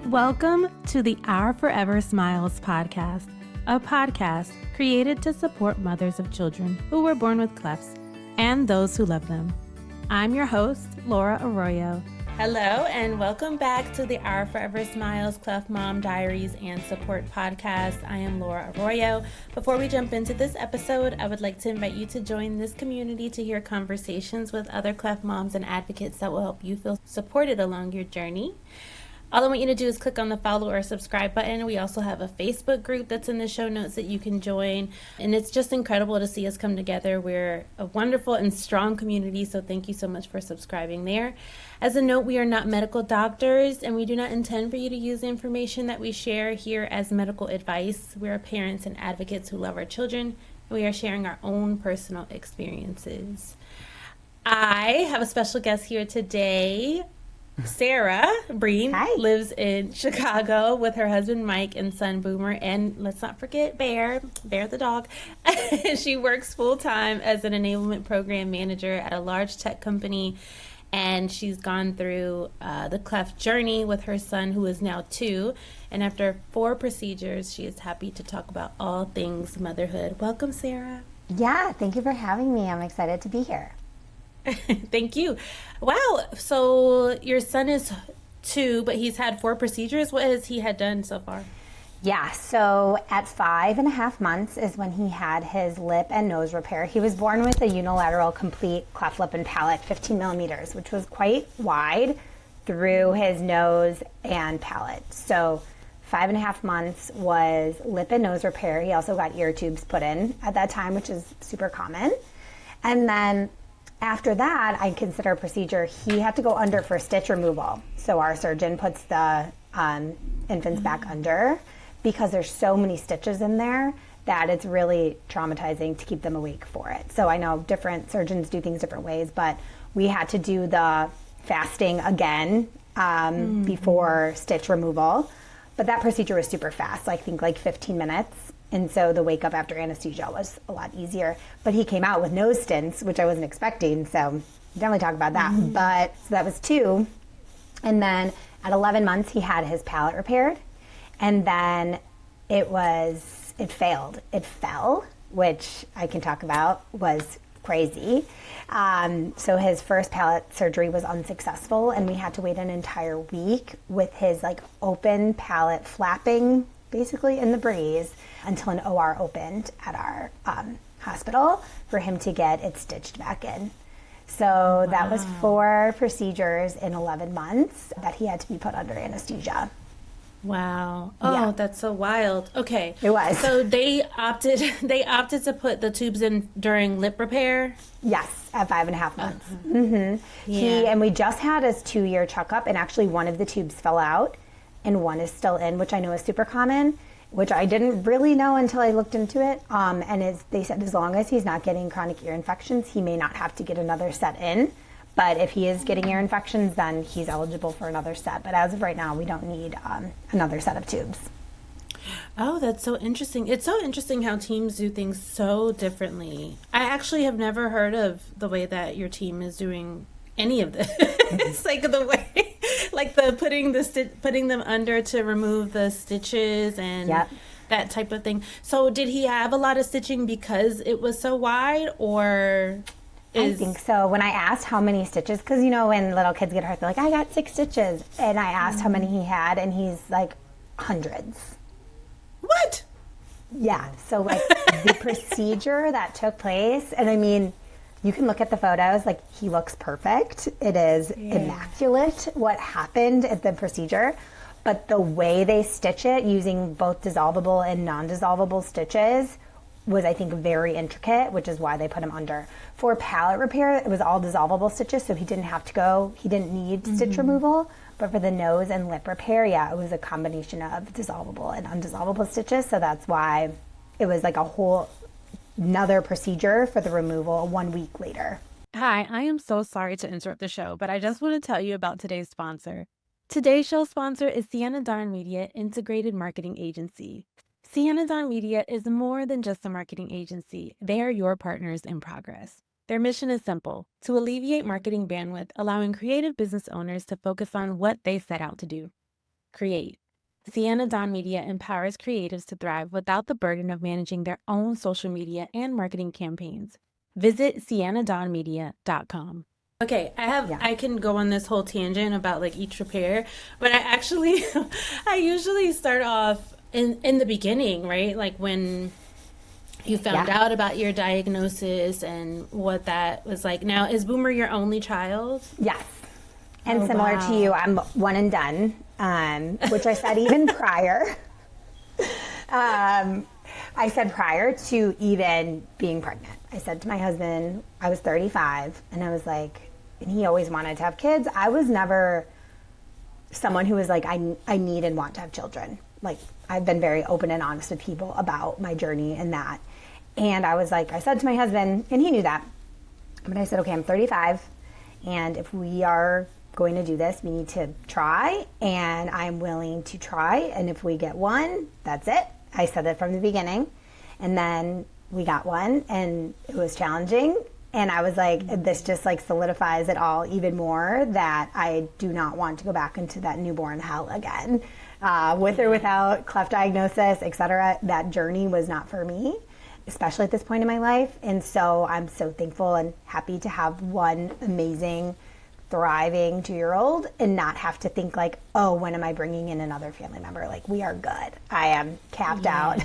Welcome to the Our Forever Smiles podcast, a podcast created to support mothers of children who were born with clefts and those who love them. I'm your host, Laura Arroyo. Hello, and welcome back to the Our Forever Smiles Cleft Mom Diaries and Support podcast. I am Laura Arroyo. Before we jump into this episode, I would like to invite you to join this community to hear conversations with other cleft moms and advocates that will help you feel supported along your journey. All I want you to do is click on the follow or subscribe button. We also have a Facebook group that's in the show notes that you can join. And it's just incredible to see us come together. We're a wonderful and strong community, so thank you so much for subscribing there. As a note, we are not medical doctors, and we do not intend for you to use the information that we share here as medical advice. We are parents and advocates who love our children, and we are sharing our own personal experiences. I have a special guest here today. Sara Breen lives in Chicago with her husband Mike and son Boomer, and let's not forget Bear the dog. She works full-time as an enablement program manager at a large tech company, and she's gone through the cleft journey with her son, who is now 2, and after 4 procedures, she is happy to talk about all things motherhood. Welcome, Sara. Yeah, thank you for having me. I'm excited to be here. Thank you. Wow. So your son is 2, but he's had 4 procedures. What has he had done so far? Yeah, so at 5.5 months is when he had his lip and nose repair. He was born with a unilateral complete cleft lip and palate, 15 millimeters, which was quite wide through his nose and palate. So 5.5 months was lip and nose repair. He also got ear tubes put in at that time, which is super common. And then after that, I consider a procedure, he had to go under for stitch removal. So our surgeon puts the infants back under because there's so many stitches in there that it's really traumatizing to keep them awake for it. So I know different surgeons do things different ways, but we had to do the fasting again before stitch removal. But that procedure was super fast, I think like 15 minutes. And so the wake up after anesthesia was a lot easier. But he came out with nose stents, which I wasn't expecting. So definitely talk about that. But so that was 2. And then at 11 months, he had his palate repaired. And then it failed. It fell, which I can talk about, was crazy. So his first palate surgery was unsuccessful. And we had to wait an entire week with his like open palate flapping basically in the breeze until an OR opened at our hospital for him to get it stitched back in. So that was 4 procedures in 11 months that he had to be put under anesthesia. Wow. Oh, yeah. That's so wild. Okay. It was. So they opted to put the tubes in during lip repair? Yes, at 5.5 months. Mm-hmm. Yeah. And we just had his 2-year checkup, and actually one of the tubes fell out and one is still in, which I know is super common, which I didn't really know until I looked into it. They said as long as he's not getting chronic ear infections, he may not have to get another set in. But if he is getting ear infections, then he's eligible for another set. But as of right now, we don't need another set of tubes. Oh, that's so interesting. It's so interesting how teams do things so differently. I actually have never heard of the way that your team is doing any of this. It's like the way, like the putting them under to remove the stitches and that type of thing. So did he have a lot of stitching because it was so wide, or? I think so. When I asked how many stitches, because you know when little kids get hurt, they're like, I got 6 stitches. And I asked how many he had, and he's like, hundreds. What? Yeah. So like the procedure that took place, and I mean, you can look at the photos, like he looks perfect. It is immaculate what happened at the procedure. But the way they stitch it using both dissolvable and non-dissolvable stitches was, I think, very intricate, which is why they put him under. For palate repair, it was all dissolvable stitches, so he didn't need stitch removal. But for the nose and lip repair, it was a combination of dissolvable and undissolvable stitches. So that's why it was like a whole another procedure for the removal 1 week later. Hi, I am so sorry to interrupt the show, but I just want to tell you about today's sponsor. Today's show sponsor is Sienna Dawn Media Integrated Marketing Agency. Sienna Dawn Media is more than just a marketing agency. They are your partners in progress. Their mission is simple: to alleviate marketing bandwidth, allowing creative business owners to focus on what they set out to do. create. Sienna Dawn Media empowers creatives to thrive without the burden of managing their own social media and marketing campaigns. Visit siennaDawnMedia.com. Okay, I can go on this whole tangent about like each repair, but I usually start off in the beginning, right? Like when you found out about your diagnosis and what that was like. Now, is Boomer your only child? Yes. And similar to you, I'm one and done, which I said even prior. I said prior to even being pregnant. I said to my husband, I was 35, and I was like, and he always wanted to have kids. I was never someone who was like, I need and want to have children. Like, I've been very open and honest with people about my journey and that. And I was like, I said to my husband, and he knew that, but I said, okay, I'm 35, and if we are going to do this, we need to try, and I'm willing to try, and if we get one, that's it. I said it from the beginning, and then we got one, and it was challenging, and I was like, this just like solidifies it all even more, that I do not want to go back into that newborn hell again. With or without cleft diagnosis, etc., that journey was not for me, especially at this point in my life. And so I'm so thankful and happy to have one amazing, thriving 2-year-old and not have to think like, oh, when am I bringing in another family member? Like, we are good. I am capped out.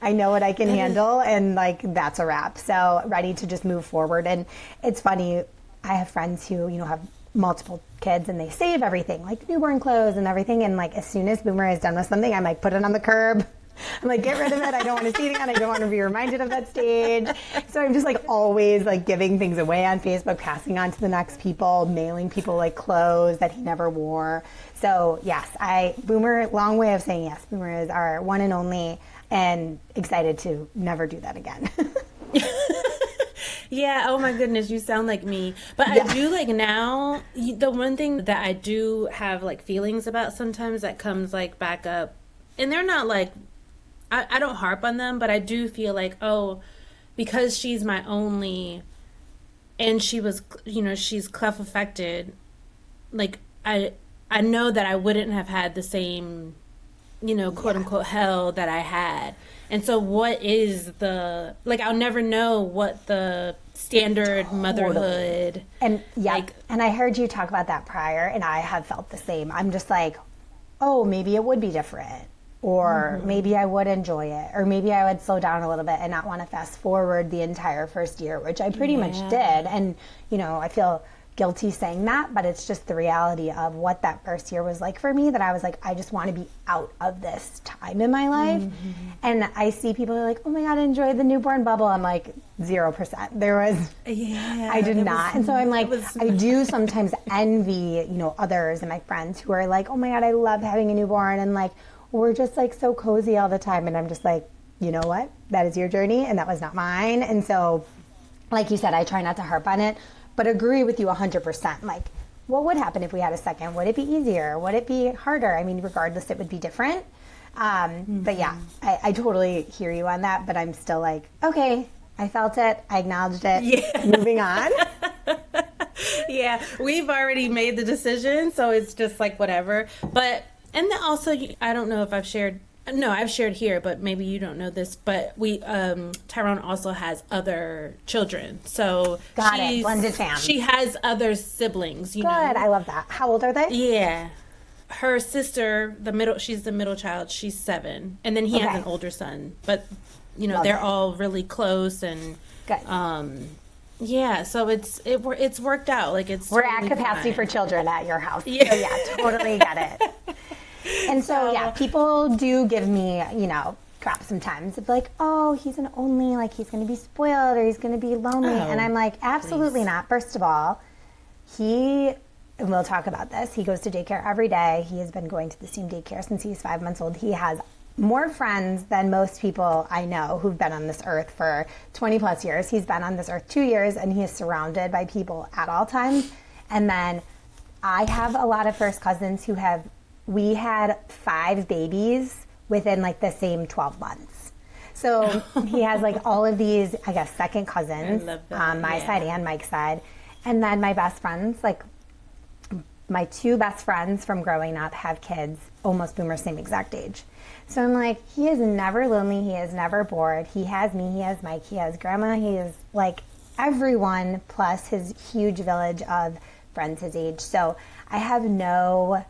I know what I can handle, and like, that's a wrap. So ready to just move forward. And it's funny, I have friends who, have multiple kids and they save everything, like newborn clothes and everything. And like, as soon as Boomer is done with something, I'm like, put it on the curb. I'm like, get rid of it. I don't want to see it again. I don't want to be reminded of that stage. So I'm just like always like giving things away on Facebook, passing on to the next people, mailing people like clothes that he never wore. So yes, Boomer, long way of saying yes. Boomer is our one and only, and excited to never do that again. Yeah, oh my goodness, you sound like me. But I do like now, the one thing that I do have like feelings about sometimes that comes like back up, and they're not like, I don't harp on them, but I do feel like, oh, because she's my only, and she was, she's cleft affected, like I know that I wouldn't have had the same, quote unquote hell that I had. And so what is the, like, I'll never know what the standard motherhood. And and I heard you talk about that prior, and I have felt the same. I'm just like, oh, maybe it would be different. Or maybe I would enjoy it. Or maybe I would slow down a little bit and not want to fast forward the entire first year, which I pretty much did. And, I feel guilty saying that, but it's just the reality of what that first year was like for me, that I was like, I just want to be out of this time in my life. And I see people are like, oh my God, enjoy the newborn bubble. I'm like, 0%. There was, I did not. And so I'm like, I do sometimes envy, others and my friends who are like, oh my God, I love having a newborn. And like, we're just like so cozy all the time. And I'm just like, you know what? That is your journey, and that was not mine. And so, like you said, I try not to harp on it, but agree with you 100%. Like, what would happen if we had a second? Would it be easier? Would it be harder? I mean, regardless, it would be different. But yeah, I totally hear you on that, but I'm still like, okay, I felt it. I acknowledged it. Moving on. Yeah, we've already made the decision, so it's just like whatever. But, and then also, I don't know if I've shared, no, I've shared here, but maybe you don't know this, but Tyrone also has other children. So got it, blended family. She has other siblings, Good, I love that. How old are they? Yeah. Her sister, she's the middle child, she's 7. And then he has an older son. But, they're all really close, and good. Yeah, so it's worked out. Like, we're totally at capacity fine for children at your house. Yeah. So yeah, totally get it. And so yeah, people do give me, crap sometimes. It's like, oh, he's an only, like he's going to be spoiled or he's going to be lonely. And I'm like, absolutely not. First of all, and we'll talk about this, he goes to daycare every day. He has been going to the same daycare since he's 5 months old. He has more friends than most people I know who've been on this earth for 20 plus years. He's been on this earth 2 years, and he is surrounded by people at all times. And then I have a lot of first cousins we had 5 babies within like the same 12 months. So he has like all of these, I guess, second cousins on my side and Mike's side. And then my best friends, like my two best friends from growing up have kids almost Boomer's same exact age. So I'm like, he is never lonely. He is never bored. He has me. He has Mike. He has Grandma. He is like everyone plus his huge village of friends his age. So I have no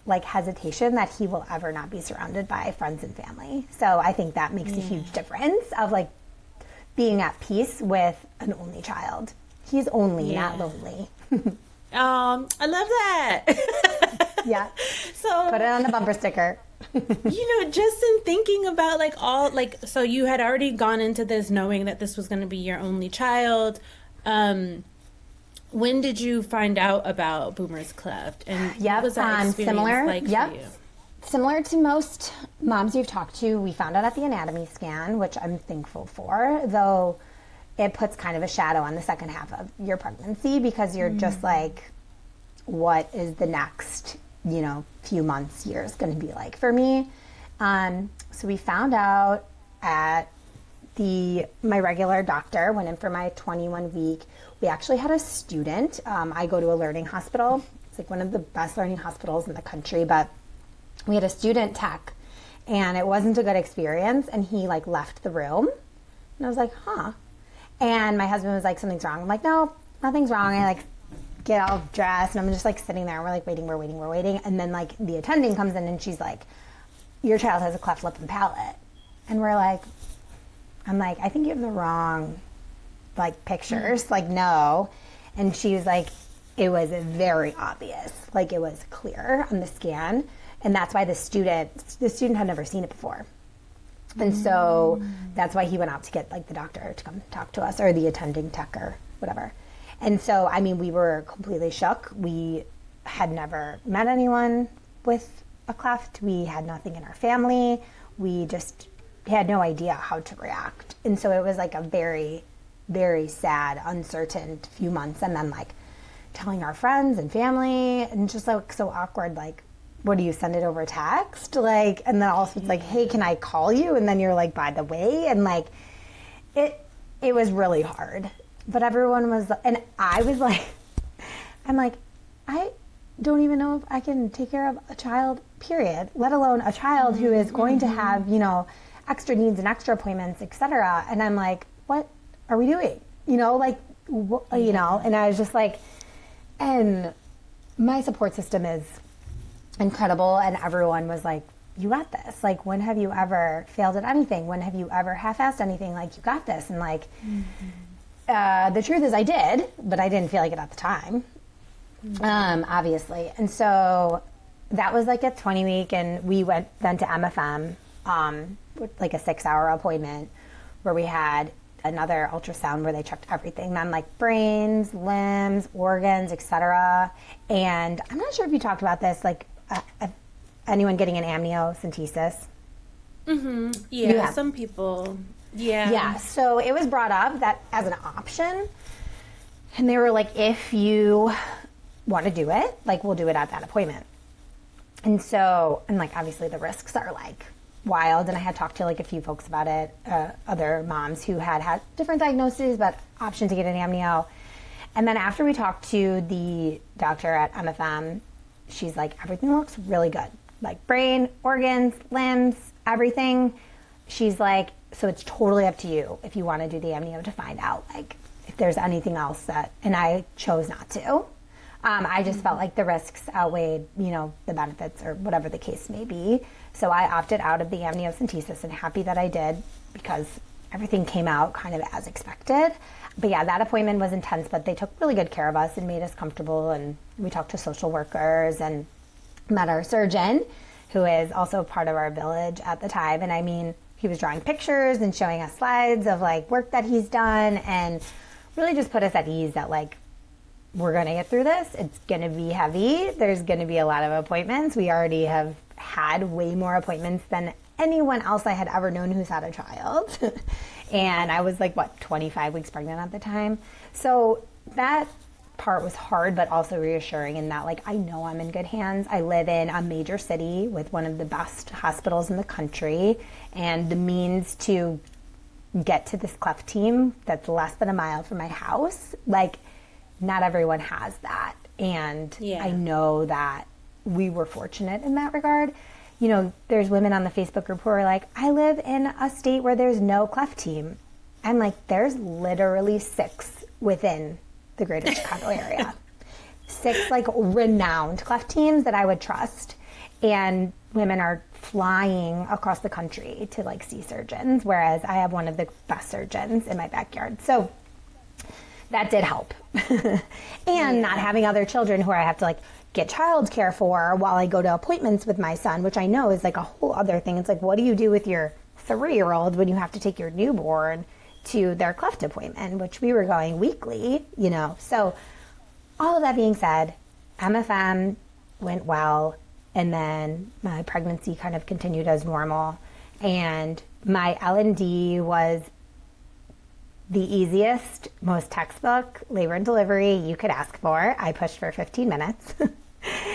like hesitation that he will ever not be surrounded by friends and family. So I think that makes a huge difference of like being at peace with an only child. He's only, not lonely. I love that. Yeah. So put it on the bumper sticker. Just in thinking about like all like, so you had already gone into this knowing that this was going to be your only child. When did you find out about Boomer's cleft? And what was that experience like for you? Similar to most moms you've talked to, we found out at the anatomy scan, which I'm thankful for, though it puts kind of a shadow on the second half of your pregnancy because you're just like, what is the next, few months, years going to be like for me? So we found out at my regular doctor, went in for my 21-week. We actually had a student. I go to a learning hospital. It's like one of the best learning hospitals in the country, but we had a student tech and it wasn't a good experience. And he like left the room and I was like, huh. And my husband was like, something's wrong. I'm like, no, nothing's wrong. I like get all dressed and I'm just like sitting there and we're like waiting. And then like the attending comes in and she's like, your child has a cleft lip and palate. And I'm like, I think you have the wrong like pictures. Like, no. And she was like, it was very obvious. Like it was clear on the scan. And that's why the student had never seen it before. And so that's why he went out to get like the doctor to come talk to us or the attending tech or whatever. And so, I mean, we were completely shook. We had never met anyone with a cleft. We had nothing in our family. We just had no idea how to react. And so it was like a very, very sad, uncertain few months. And then like telling our friends and family and just like so awkward, like, what do you send it over text? Like, and then also it's like, hey, can I call you? And then you're like, by the way, and like, it was really hard, but everyone was, and I was like, I'm like, I don't even know if I can take care of a child, period, let alone a child who is going to have, extra needs and extra appointments, etc. And I'm like, what are we doing? And I was just like, and my support system is incredible. And everyone was like, you got this. Like, when have you ever failed at anything? When have you ever half-assed anything? Like, you got this. And like, the truth is I did, but I didn't feel like it at the time, obviously. And so that was like a 20-week and we went then to MFM, with like a 6-hour appointment where we had another ultrasound where they checked everything, then like brains, limbs, organs, etc. And I'm not sure if you talked about this, like anyone getting an amniocentesis. Yeah, some people. Yeah. So it was brought up that as an option, and they were like, if you want to do it, like we'll do it at that appointment. And so, and like obviously the risks are like wild, and I had talked to like a few folks about it, other moms who had different diagnoses, but option to get an amnio. And then after we talked to the doctor at MFM, she's like, everything looks really good. Like brain, organs, limbs, everything. She's like, so it's totally up to you if you want to do the amnio to find out like if there's anything else that, and I chose not to. I just felt like the risks outweighed, the benefits or whatever the case may be. So I opted out of the amniocentesis and happy that I did because everything came out kind of as expected. But yeah, that appointment was intense, but they took really good care of us and made us comfortable. And we talked to social workers and met our surgeon, who is also part of our village at the time. And I mean, he was drawing pictures and showing us slides of like work that he's done and really just put us at ease that like, we're going to get through this. It's going to be heavy. There's going to be a lot of appointments. We already have had way more appointments than anyone else I had ever known who's had a child. And I was like, 25 weeks pregnant at the time. So that part was hard, but also reassuring in that like, I know I'm in good hands. I live in a major city with one of the best hospitals in the country, and the means to get to this cleft team that's less than a mile from my house, like, not everyone has that. And Yeah. I know that we were fortunate in that regard. You know, there's women on the Facebook group who are like, I live in a state where there's no cleft team. I'm like, there's literally 6 within the greater Chicago area. 6 like renowned cleft teams that I would trust. And women are flying across the country to like see surgeons, whereas I have one of the best surgeons in my backyard. So that did help. And not having other children who I have to like get childcare for while I go to appointments with my son, which I know is like a whole other thing. It's like, what do you do with your 3-year-old when you have to take your newborn to their cleft appointment, which we were going weekly, you know? So all of that being said, MFM went well. And then my pregnancy kind of continued as normal. And my L&D was the easiest, most textbook labor and delivery you could ask for. I pushed for 15 minutes.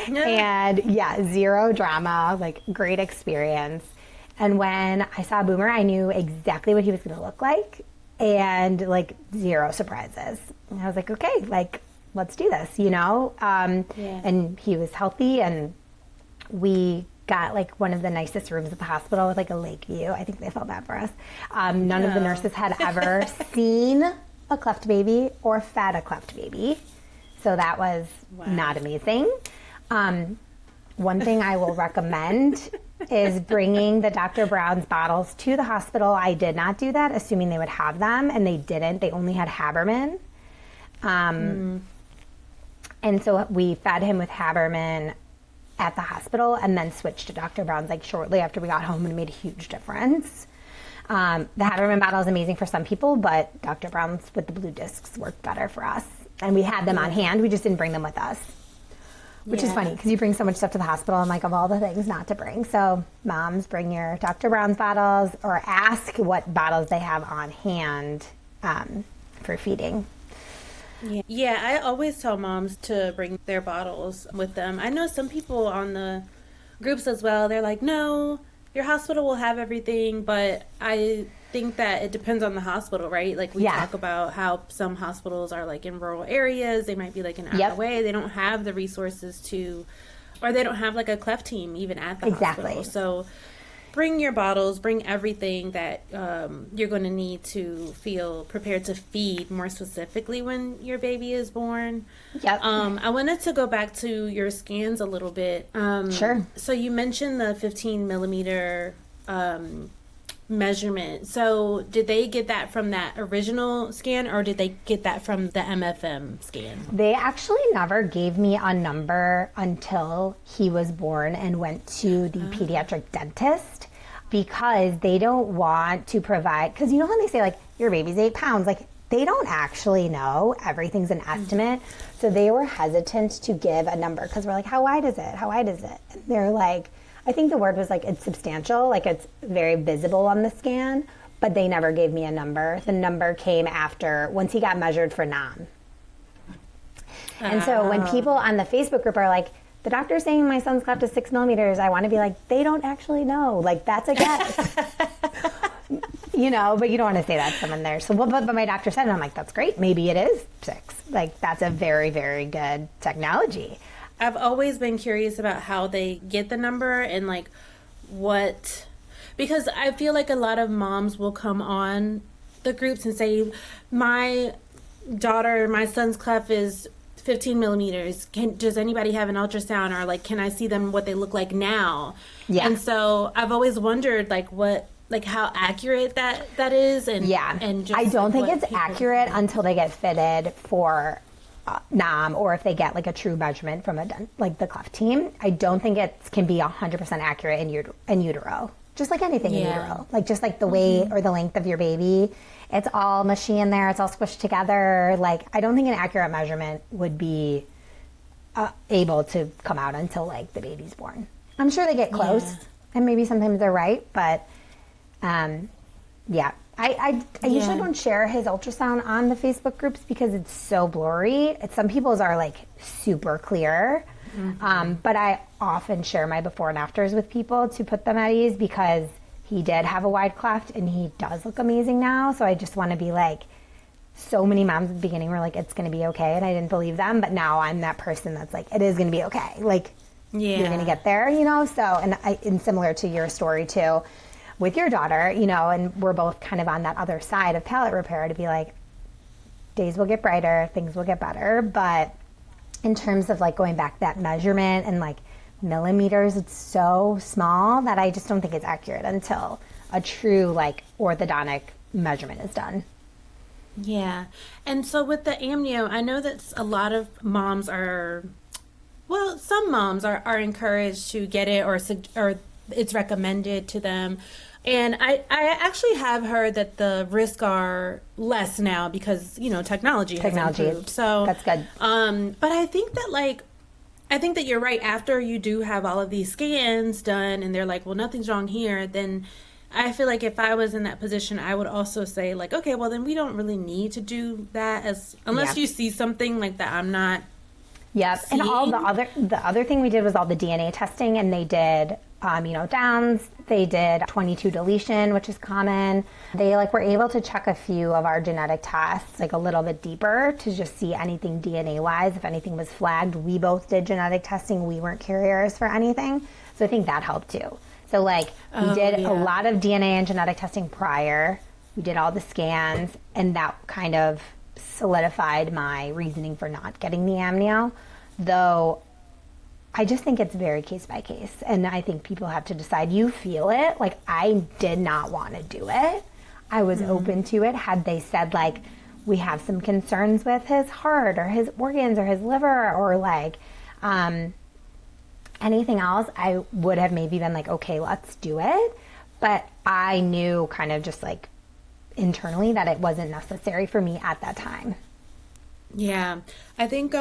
And yeah, 0 drama, like great experience. And when I saw Boomer, I knew exactly what he was going to look like and like 0 surprises. And I was like, okay, like, let's do this, you know? And he was healthy, and we got like one of the nicest rooms at the hospital with like a lake view. I think they felt bad for us. None of the nurses had ever seen a cleft baby or fed a cleft baby. So that was not amazing. One thing I will recommend is bringing the Dr. Brown's bottles to the hospital. I did not do that, assuming they would have them, and they didn't. They only had Haberman. And so we fed him with Haberman at the hospital and then switched to Dr. Brown's like shortly after we got home, and it made a huge difference. The Haberman bottle is amazing for some people, but Dr. Brown's with the blue discs worked better for us. And we had them on hand. We just didn't bring them with us, which is funny because you bring so much stuff to the hospital and like of all the things not to bring. So moms, bring your Dr. Brown's bottles or ask what bottles they have on hand for feeding. Yeah, I always tell moms to bring their bottles with them. I know some people on the groups as well, they're like, no, your hospital will have everything, but I think that it depends on the hospital, right? Like we talk about how some hospitals are like in rural areas, they might be like an hour away, they don't have the resources to, or they don't have like a cleft team even at the hospital. So bring your bottles, bring everything that you're going to need to feel prepared to feed more specifically when your baby is born. I wanted to go back to your scans a little bit. Sure. So you mentioned the 15 millimeter measurement. So did they get that from that original scan, or did they get that from the MFM scan? They actually never gave me a number until he was born and went to the pediatric dentist, because they don't want to provide, because you know when they say like your baby's 8 pounds, like they don't actually know, everything's an estimate. So they were hesitant to give a number because we're like, how wide is it? How wide is it? And they're like, I think the word was like, it's substantial, like it's very visible on the scan, but they never gave me a number. The number came after, once he got measured for NOM. And so when people on the Facebook group are like, the doctor's saying my son's cleft is 6 millimeters, I want to be like, they don't actually know. Like, that's a guess. You know, but you don't want to say that to someone there. So, but my doctor said, and I'm like, that's great. Maybe it is 6. Like, that's a very, very good technology. I've always been curious about how they get the number and like what, because I feel like a lot of moms will come on the groups and say, my son's cleft is 15 millimeters. Does anybody have an ultrasound, or like, can I see them what they look like now? Yeah. And so I've always wondered like how accurate that is. And and just I don't think it's accurate until they get fitted for NOM, or if they get like a true measurement from like the cleft team. I don't think it can be 100% accurate in utero. Just like anything in utero, like just like the weight or the length of your baby, it's all mushy in there. It's all squished together. Like, I don't think an accurate measurement would be able to come out until like the baby's born. I'm sure they get close, and maybe sometimes they're right, but I usually don't share his ultrasound on the Facebook groups because it's so blurry. Some people's are like super clear. But I often share my before and afters with people to put them at ease, because he did have a wide cleft and he does look amazing now. So I just want to be like, so many moms at the beginning were like, it's going to be okay. And I didn't believe them. But now I'm that person that's like, it is going to be okay. Like, you're going to get there, you know? So, and similar to your story too, with your daughter, you know, and we're both kind of on that other side of palate repair to be like, days will get brighter, things will get better. But in terms of like going back to that measurement and like millimeters, it's so small that I just don't think it's accurate until a true like orthodontic measurement is done. Yeah. And so with the amnio, I know that a lot of moms are, well, some moms are encouraged to get it or it's recommended to them. And I actually have heard that the risks are less now because, you know, technology has improved. So that's good. But I think that you're right. After you do have all of these scans done and they're like, well, nothing's wrong here, then I feel like if I was in that position, I would also say like, okay, well then we don't really need to do that unless you see something like that I'm not. Yep. seeing. And all the other thing we did was all the DNA testing, and they did Downs, they did 22 deletion, which is common. They like were able to check a few of our genetic tests like a little bit deeper to just see anything DNA wise, if anything was flagged. We both did genetic testing. We weren't carriers for anything. So I think that helped too. So like we did a lot of DNA and genetic testing prior. We did all the scans, and that kind of solidified my reasoning for not getting the amnio. Though I just think it's very case by case, and I think people have to decide. You feel it. Like, I did not want to do it. I was open to it. Had they said like, we have some concerns with his heart or his organs or his liver or like anything else, I would have maybe been like, okay, let's do it. But I knew kind of just like internally that it wasn't necessary for me at that time. Yeah, I think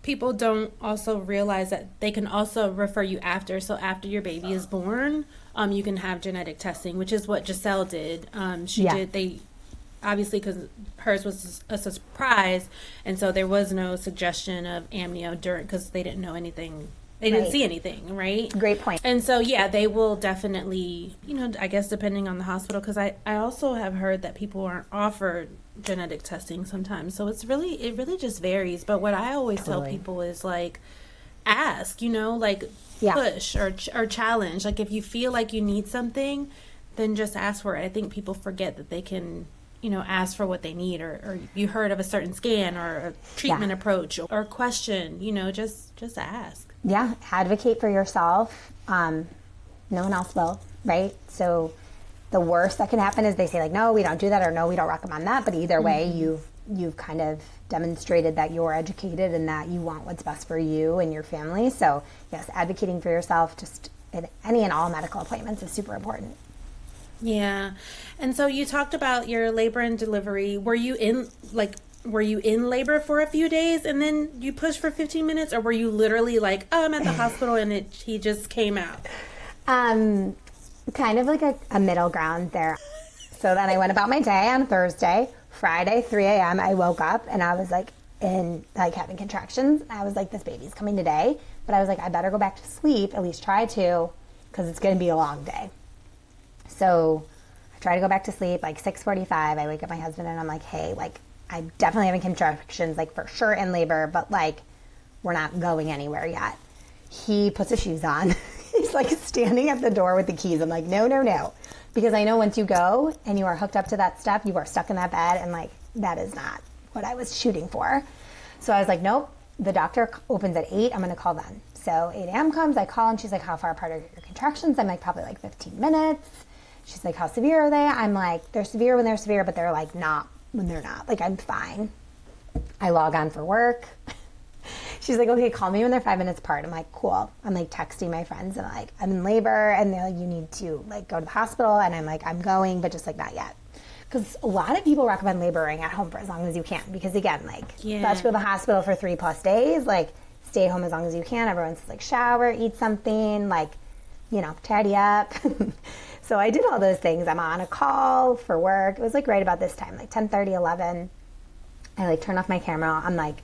people don't also realize that they can also refer you after. So after your baby is born, you can have genetic testing, which is what Giselle did. They obviously, because hers was a surprise, and so there was no suggestion of amnio because they didn't know anything. They didn't see anything, right? Great point. And so, yeah, they will definitely, I guess depending on the hospital, because I also have heard that people aren't offered genetic testing sometimes. So it really just varies. But what I always tell people is like, ask, push or challenge. Like if you feel like you need something, then just ask for it. I think people forget that they can, ask for what they need, or you heard of a certain scan or a treatment approach or question, just ask. Yeah, advocate for yourself. No one else will, right? So the worst that can happen is they say like, no, we don't do that, or no, we don't recommend that. But either way, you've kind of demonstrated that you're educated and that you want what's best for you and your family. So yes, advocating for yourself just at any and all medical appointments is super important. Yeah. And so you talked about your labor and delivery. Were you in labor for a few days and then you pushed for 15 minutes, or were you literally like, oh, I'm at the hospital and he just came out? Kind of like a middle ground there. So then I went about my day on Thursday. Friday, 3 a.m., I woke up and I was like having contractions. I was like, this baby's coming today. But I was like, I better go back to sleep, at least try to, because it's going to be a long day. So I try to go back to sleep, like 6:45. I wake up my husband and I'm like, hey, like, I'm definitely having contractions, like for sure in labor, but like we're not going anywhere yet. He puts his shoes on. He's like standing at the door with the keys. I'm like, no. Because I know once you go and you are hooked up to that stuff, you are stuck in that bed, and like that is not what I was shooting for. So I was like, nope, the doctor opens at 8. I'm going to call then. So 8 a.m. comes, I call, and she's like, how far apart are your contractions? I'm like, probably like 15 minutes. She's like, how severe are they? I'm like, they're severe when they're severe, but they're like not when they're not. Like, I'm fine. I log on for work. She's like, okay, call me when they're 5 minutes apart. I'm like, cool. I'm like texting my friends and like, I'm in labor, and they're like, you need to like go to the hospital. And I'm like, I'm going, but just like not yet. Because a lot of people recommend laboring at home for as long as you can. Because again, like, let's go to the hospital for 3+ days. Like, stay home as long as you can. Everyone says like, shower, eat something, like, tidy up. So I did all those things. I'm on a call for work. It was like right about this time, like 10:30, 11. I like turn off my camera. I'm like,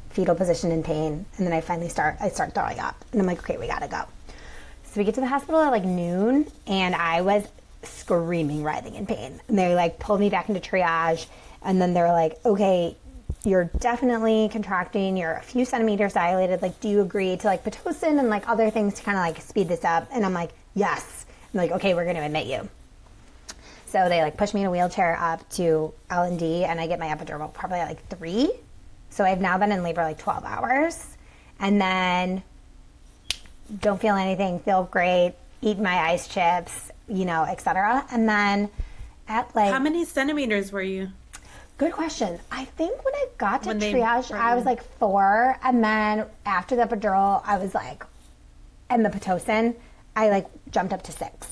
fetal position in pain. And then I finally start throwing up. And I'm like, okay, we gotta go. So we get to the hospital at like noon, and I was screaming, writhing in pain. And they like pulled me back into triage. And then they're like, okay, you're definitely contracting. You're a few centimeters dilated. Like, do you agree to like Pitocin and like other things to kind of like speed this up? And I'm like, yes. I'm like, okay, we're going to admit you. So they like push me in a wheelchair up to L&D, and I get my epidural probably at like 3. So I've now been in labor like 12 hours, and then don't feel anything, feel great, eat my ice chips, you know, etc. And then at like, how many centimeters were you? Good question. I think when I got to triage, I was like 4, and then after the epidural, I was like, and the Pitocin, I like jumped up to 6.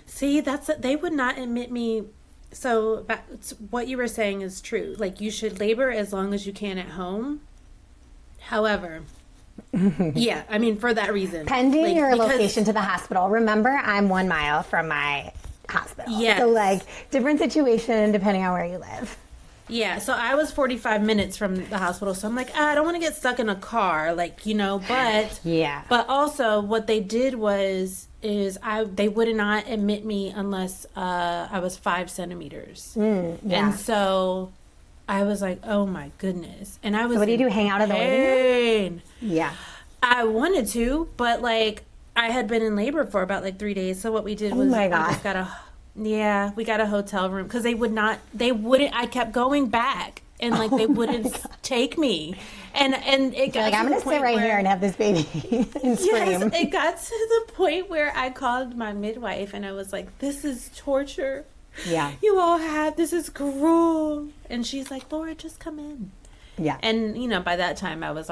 See, they would not admit me. So what you were saying is true. Like, you should labor as long as you can at home. However, yeah, I mean, for that reason. Pending like, your location to the hospital. Remember, I'm 1 mile from my hospital. Yes. So, like, different situation depending on where you live. Yeah, so I was 45 minutes from the hospital, so I'm like, I don't want to get stuck in a car, like, you know, but yeah. But also, what they did they would not admit me unless I was 5 centimeters. Yeah. And so I was like, oh my goodness. And I was, so what do you do, hang out in the waiting room? Yeah. I wanted to, but like, I had been in labor for about like 3 days, so what we did was, my God. we got a hotel room, because I kept going back, and like they wouldn't take me, and it got like, I'm gonna sit right here and have this baby and scream. Yes, it got to the point where I called my midwife, and I was like, this is torture. Yeah. You all this is cruel. And she's like, Laura, just come in. Yeah. And you know, by that time I was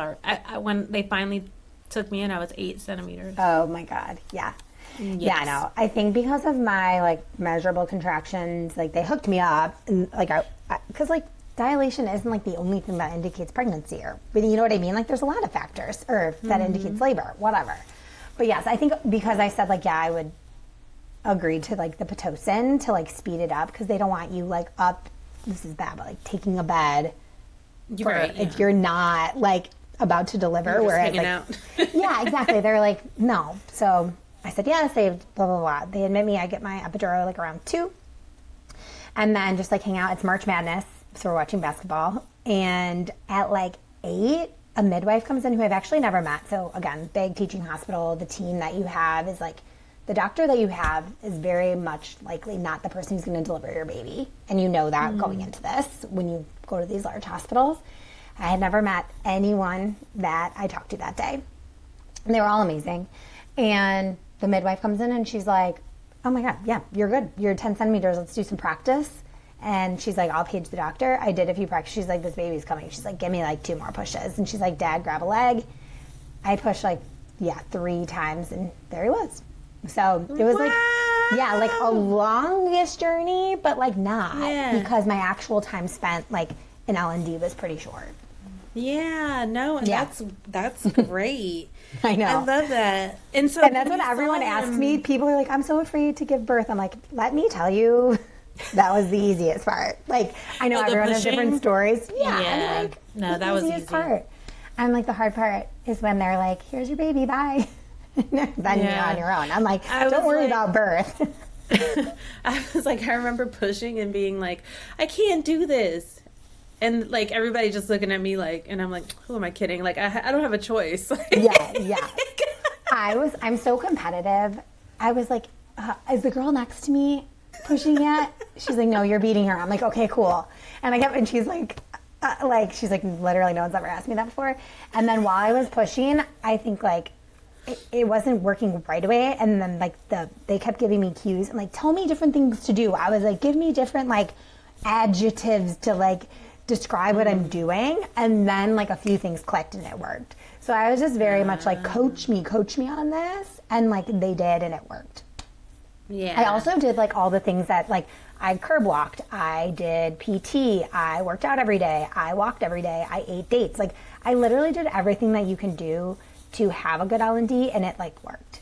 when they finally took me in, I was 8 centimeters. Oh my God. Yeah. Yes. Yeah, no. I think because of my like measurable contractions, like they hooked me up, and like because like dilation isn't like the only thing that indicates pregnancy, or you know what I mean? Like there's a lot of factors that indicates labor, whatever. But yes, I think because I said like, yeah, I would agree to like the Pitocin to like speed it up, because they don't want you like up. This is bad, but like taking a bed if you're not like about to deliver, whereas like, out. yeah, exactly. They're like, no. So I said, yes, they blah, blah, blah. They admit me, I get my epidural like around 2. And then just like hang out. It's March Madness, so we're watching basketball. And at like 8, a midwife comes in who I've actually never met. So again, big teaching hospital. The team that you have is like, the doctor that you have is very much likely not the person who's going to deliver your baby. And you know that going into this when you go to these large hospitals. I had never met anyone that I talked to that day. And they were all amazing. And the midwife comes in and she's like, oh my God, yeah, you're good. You're 10 centimeters. Let's do some practice. And she's like, I'll page the doctor. I did a few practice. She's like, this baby's coming. She's like, give me like 2 more pushes. And she's like, Dad, grab a leg. I pushed like, 3 times, and there he was. So it was like, yeah, like a longish journey, but like not, because my actual time spent like in L&D was pretty short. Yeah, no, and that's great. I know. I love that. And that's what everyone asks me. People are like, I'm so afraid to give birth. I'm like, let me tell you, that was the easiest part. Like, I know everyone has different stories. Yeah. I'm like, no, that was the easiest part. I'm like, the hard part is when they're like, here's your baby, bye. Then you're on your own. I'm like, don't worry about birth. I was like, I remember pushing and being like, I can't do this. And like everybody just looking at me like, and I'm like, who am I kidding? Like I don't have a choice. Yeah. I'm so competitive. I was like, is the girl next to me pushing yet? She's like, no, you're beating her. I'm like, okay, cool. And she's like, literally no one's ever asked me that before. And then while I was pushing, I think like it wasn't working right away. And then like they kept giving me cues and like, tell me different things to do. I was like, give me different like adjectives to like describe what I'm doing, and then like a few things clicked and it worked. So I was just very much like, coach me on this, and like they did, and it worked. Yeah. I also did like all the things that like I curb walked, I did PT, I worked out every day, I walked every day, I ate dates. Like I literally did everything that you can do to have a good L&D, and it like worked.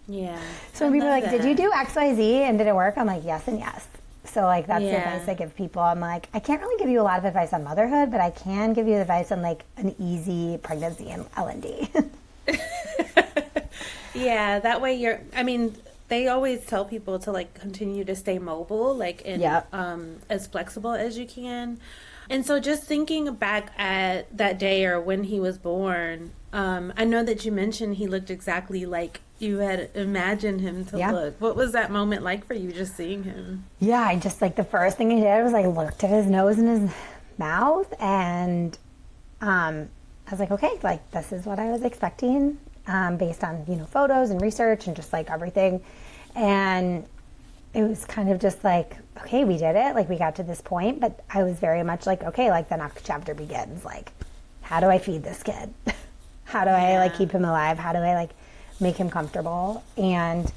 Yeah. So when people are like, did you do XYZ and did it work? I'm like, yes and yes. So like that's the advice I give people. I'm like, I can't really give you a lot of advice on motherhood, but I can give you advice on like an easy pregnancy and L&D. Yeah, that way they always tell people to like continue to stay mobile, like and as flexible as you can. And so just thinking back at that day or when he was born, I know that you mentioned he looked exactly like you had imagined him to look. What was that moment like for you, just seeing him? Yeah, I just, like, the first thing he did was, like, looked at his nose and his mouth, and I was like, okay, like, this is what I was expecting, based on, you know, photos and research and just, like, everything. And it was kind of just like, okay, we did it. Like, we got to this point, but I was very much like, okay, like, the next chapter begins. Like, how do I feed this kid? How do I, like, keep him alive? How do I, like, make him comfortable? And,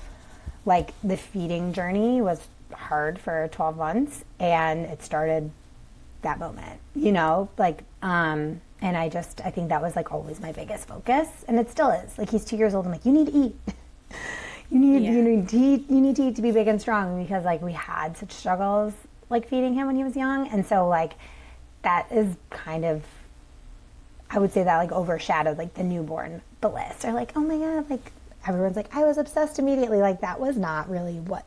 like, the feeding journey was hard for 12 months, and it started that moment, you know? Like, and I think that was, like, always my biggest focus, and it still is. Like, he's 2 years old. I'm like, you need to eat. You need to eat to be big and strong, because, like, we had such struggles, like, feeding him when he was young. And so, like, that is kind of, I would say that, like, overshadowed, like, the newborn bliss. Or, like, oh my God, like, everyone's like, I was obsessed immediately. Like, that was not really what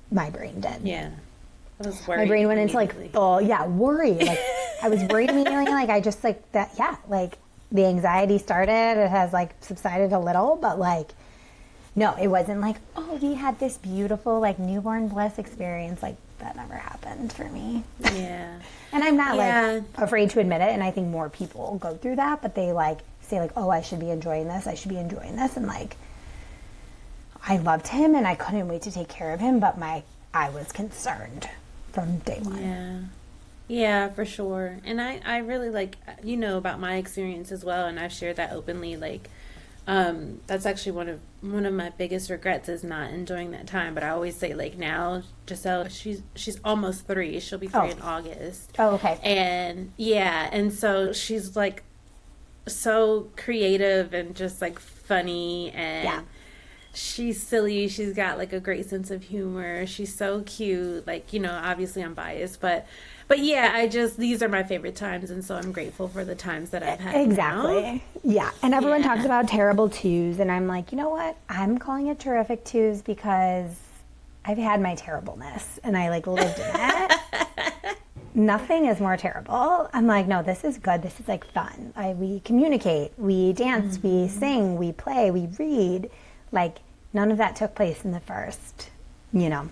my brain did. Yeah. I was worried. My brain went into, like, worry. Like, I was worried immediately. Like, I just, like, like, the anxiety started. It has, like, subsided a little, but, like, no, it wasn't like, oh, we had this beautiful, like, newborn bliss experience. Like, that never happened for me. Yeah. And I'm not, like, afraid to admit it. And I think more people go through that, but they, like, say, like, oh, I should be enjoying this. I should be enjoying this. And, like, I loved him and I couldn't wait to take care of him, but I was concerned from day one. Yeah. Yeah, for sure. And I really, like, you know about my experience as well, and I've shared that openly. Like, that's actually one of my biggest regrets is not enjoying that time. But I always say, like, now Giselle, she's almost 3. She'll be 3 in August. Oh, okay. And and so she's, like, so creative and just, like, funny, and she's silly. She's got, like, a great sense of humor. She's so cute. Like, you know, obviously I'm biased, but yeah, these are my favorite times, and so I'm grateful for the times that I've had. Exactly. Now. Yeah. And everyone talks about terrible twos, and I'm like, you know what? I'm calling it terrific twos because I've had my terribleness, and I, like, lived in it. Nothing is more terrible. I'm like, no, this is good. This is, like, fun. We communicate. We dance. We sing. We play. We read. Like, none of that took place in the first, 10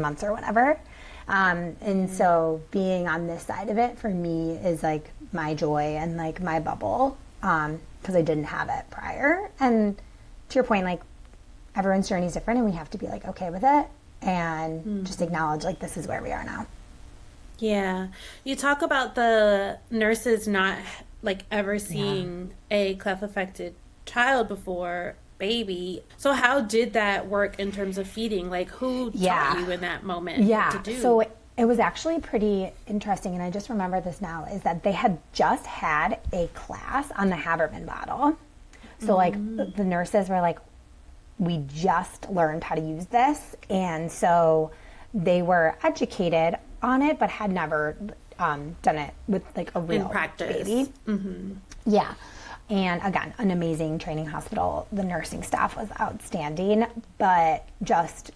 months or whatever. And so being on this side of it for me is, like, my joy and, like, my bubble, because I didn't have it prior. And to your point, like, everyone's journey is different, and we have to be, like, okay with it and just acknowledge, like, this is where we are now. Yeah. You talk about the nurses not, like, ever seeing a cleft affected child before baby. So how did that work in terms of feeding? Like, who taught you in that moment what to do? So it was actually pretty interesting, and I just remember this now, is that they had just had a class on the Haberman bottle. So like the nurses were like, we just learned how to use this, and so they were educated on it but had never done it with, like, a real baby. Yeah. And again, an amazing training hospital. The nursing staff was outstanding, but just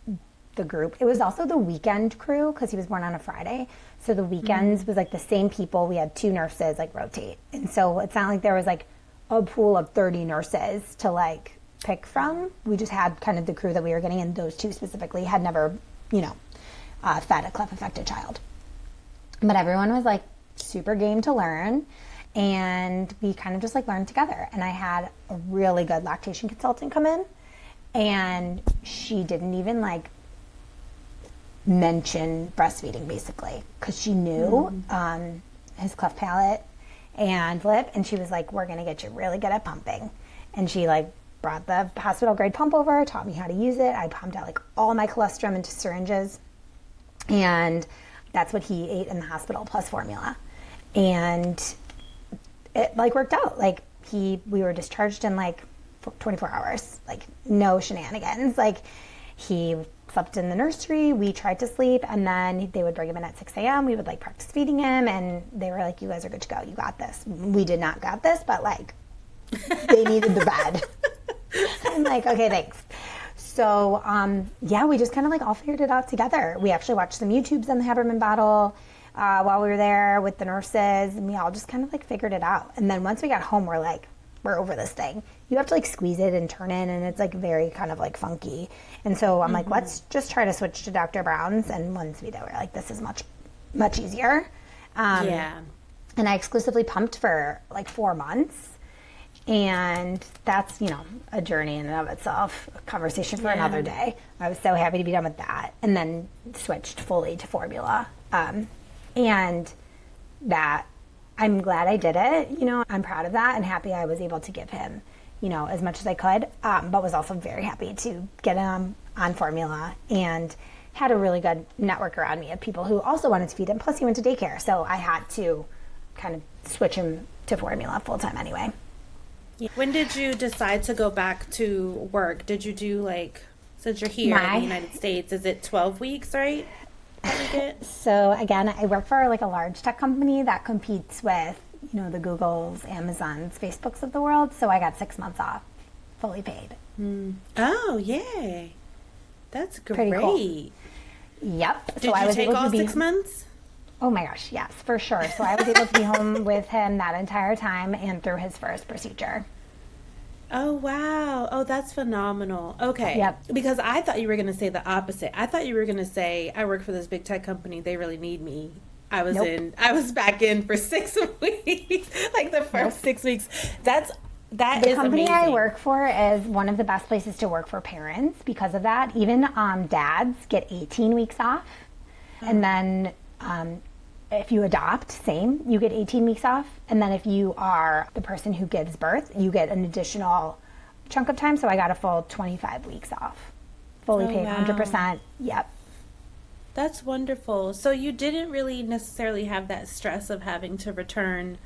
the group. It was also the weekend crew because he was born on a Friday. So the weekends was, like, the same people. We had 2 nurses, like, rotate. And so it's not like there was, like, a pool of 30 nurses to, like, pick from. We just had kind of the crew that we were getting, and those 2 specifically had never, fed a cleft affected child. But everyone was, like, super game to learn. And we kind of just, like, learned together. And I had a really good lactation consultant come in, and she didn't even, like, mention breastfeeding, basically, because she knew his cleft palate and lip, and she was like, we're going to get you really good at pumping. And she, like, brought the hospital grade pump over, taught me how to use it. I pumped out, like, all my colostrum into syringes, and that's what he ate in the hospital, plus formula. And it, like, worked out. Like, we were discharged in, like, 24 hours. Like, no shenanigans. Like, he slept in the nursery. We tried to sleep, and then they would bring him in at 6 a.m. We would, like, practice feeding him, and they were like, you guys are good to go. You got this. We did not got this, but, like, they needed the bed. I'm like, okay, thanks. So, yeah, we just kind of like all figured it out together. We actually watched some YouTubes on the Haberman bottle while we were there with the nurses, and we all just kind of like figured it out. And then once we got home, we're like, we're over this thing. You have to like squeeze it and turn it, and it's like very kind of like funky. And so I'm like, let's just try to switch to Dr. Brown's. And once we did, we're like, this is much, much easier. Yeah. And I exclusively pumped for like 4 months. And that's, you know, a journey in and of itself, a conversation for another day. I was so happy to be done with that. And then switched fully to formula. And that, I'm glad I did it. You know, I'm proud of that and happy I was able to give him, you know, as much as I could, but was also very happy to get him on formula and had a really good network around me of people who also wanted to feed him. Plus he went to daycare. So I had to kind of switch him to formula full time anyway. When did you decide to go back to work? Did you do like, since you're here in the United States, is it 12 weeks, right? So again, I work for like a large tech company that competes with, you know, the Googles, Amazons, Facebooks of the world. So I got 6 months off, fully paid. Oh, yay. That's great. Pretty cool. Yep. Did you take all 6 months? Oh my gosh, yes, for sure. So I was able to be home with him that entire time and through his first procedure. Oh, wow. Oh, that's phenomenal. Okay. Yep. Because I thought you were going to say the opposite. I thought you were going to say, I work for this big tech company. They really need me. I was back in for 6 weeks, like the first 6 weeks. That the is company amazing. I work for is one of the best places to work for parents because of that. Even dads get 18 weeks off. And then if you adopt, same, you get 18 weeks off. And then if you are the person who gives birth, you get an additional chunk of time. So I got a full 25 weeks off. Fully paid, wow. 100%. Yep. That's wonderful. So you didn't really necessarily have that stress of having to return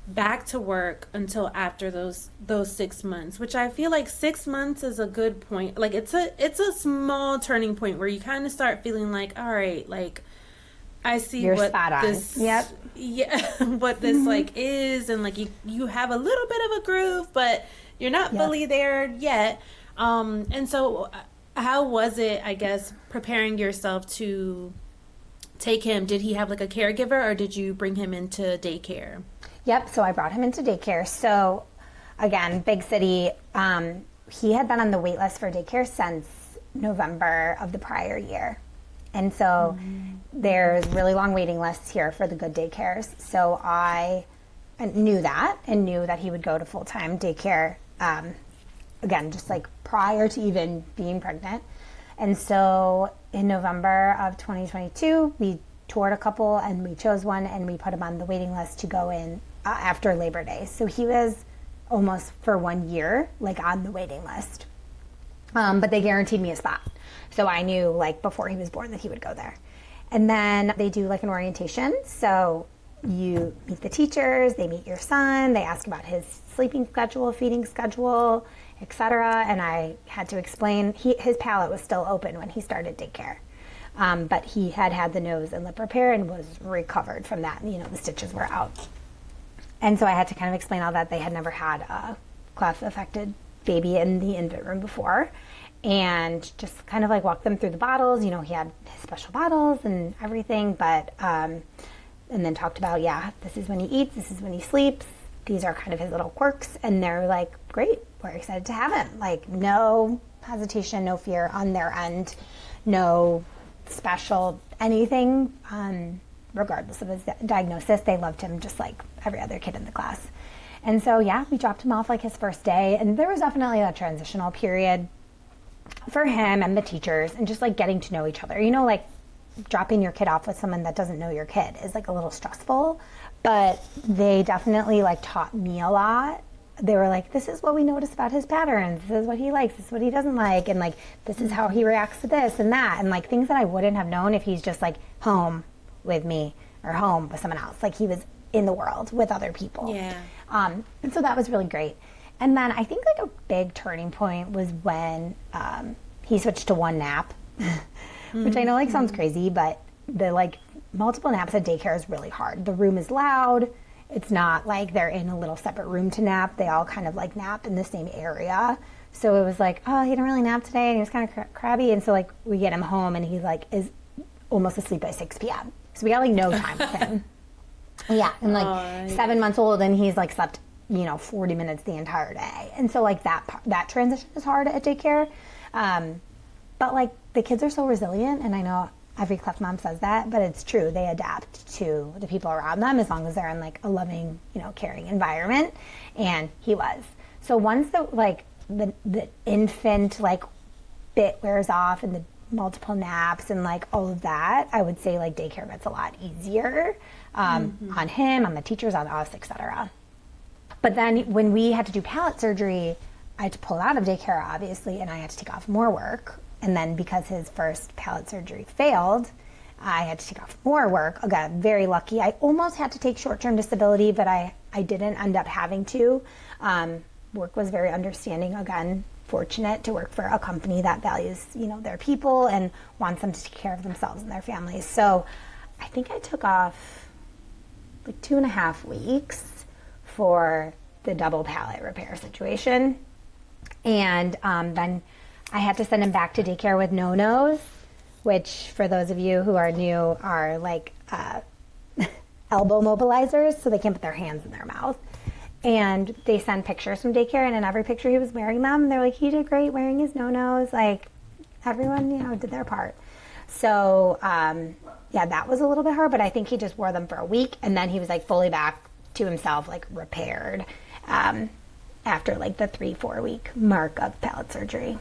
back to work until after those 6 months, which I feel like 6 months is a good point. Like it's a small turning point where you kind of start feeling like, all right, like I see You're what spot on. this, what this like is, and like you have a little bit of a groove, but you're not fully there yet. And so how was it, I guess, preparing yourself to take him? Did he have like a caregiver, or did you bring him into daycare? Yep, so I brought him into daycare. So again, big city. He had been on the wait list for daycare since November of the prior year. And so there's really long waiting lists here for the good daycares. So I knew that and knew that he would go to full-time daycare, again, just like prior to even being pregnant. And so in November of 2022, we toured a couple and we chose one and we put him on the waiting list to go in after Labor Day. So he was almost for 1 year, like on the waiting list. But they guaranteed me a spot. So I knew like before he was born that he would go there. And then they do like an orientation. So you meet the teachers, they meet your son, they ask about his sleeping schedule, feeding schedule, etc. And I had to explain, his palate was still open when he started daycare. But he had the nose and lip repair and was recovered from that. You know, the stitches were out. And so I had to kind of explain all that. They had never had a cleft affected baby in the infant room before. And just kind of like walk them through the bottles. You know, he had his special bottles and everything, but, and then talked about, this is when he eats, this is when he sleeps. These are kind of his little quirks. And they're like, great, we're excited to have him. Like no hesitation, no fear on their end, no special anything, regardless of his diagnosis. They loved him just like every other kid in the class. And so, we dropped him off like his first day. And there was definitely a transitional period for him and the teachers and just like getting to know each other. You know, like dropping your kid off with someone that doesn't know your kid is like a little stressful, but they definitely like taught me a lot. They were like, this is what we noticed about his patterns. This is what he likes. This is what he doesn't like. And like, this is how he reacts to this and that. And like things that I wouldn't have known if he's just like home with me or home with someone else. Like he was in the world with other people. Yeah. And so that was really great. And then I think like a big turning point was when he switched to one nap, which I know like sounds crazy, but the like multiple naps at daycare is really hard. The room is loud. It's not like they're in a little separate room to nap. They all kind of like nap in the same area. So it was like, oh, he didn't really nap today, and he was kind of crabby. And so like we get him home, and he's like is almost asleep by 6 p.m. So we got like no time with him. Yeah, and like 7 months old, and he's like slept 40 minutes the entire day. And so like that transition is hard at daycare. But like the kids are so resilient, and I know every Cleft mom says that, but it's true. They adapt to the people around them as long as they're in like a loving, caring environment. And he was. So once the infant like bit wears off and the multiple naps and like all of that, I would say like daycare gets a lot easier on him, on the teachers, on us, etc. But then when we had to do palate surgery, I had to pull out of daycare, obviously, and I had to take off more work. And then because his first palate surgery failed, I had to take off more work. I got very lucky. I almost had to take short-term disability, but I didn't end up having to. Work was very understanding. Again, fortunate to work for a company that values, their people and wants them to take care of themselves and their families. So I think I took off like 2.5 weeks for the double palate repair situation. And then I had to send him back to daycare with no-nos, which for those of you who are new are like elbow mobilizers, so they can't put their hands in their mouth. And they send pictures from daycare, and in every picture he was wearing them. And they're like, he did great wearing his no-nos. Like everyone, did their part. So yeah, that was a little bit hard, but I think he just wore them for a week, and then he was like fully back to himself, like repaired after like the 3-4 week mark of palate surgery.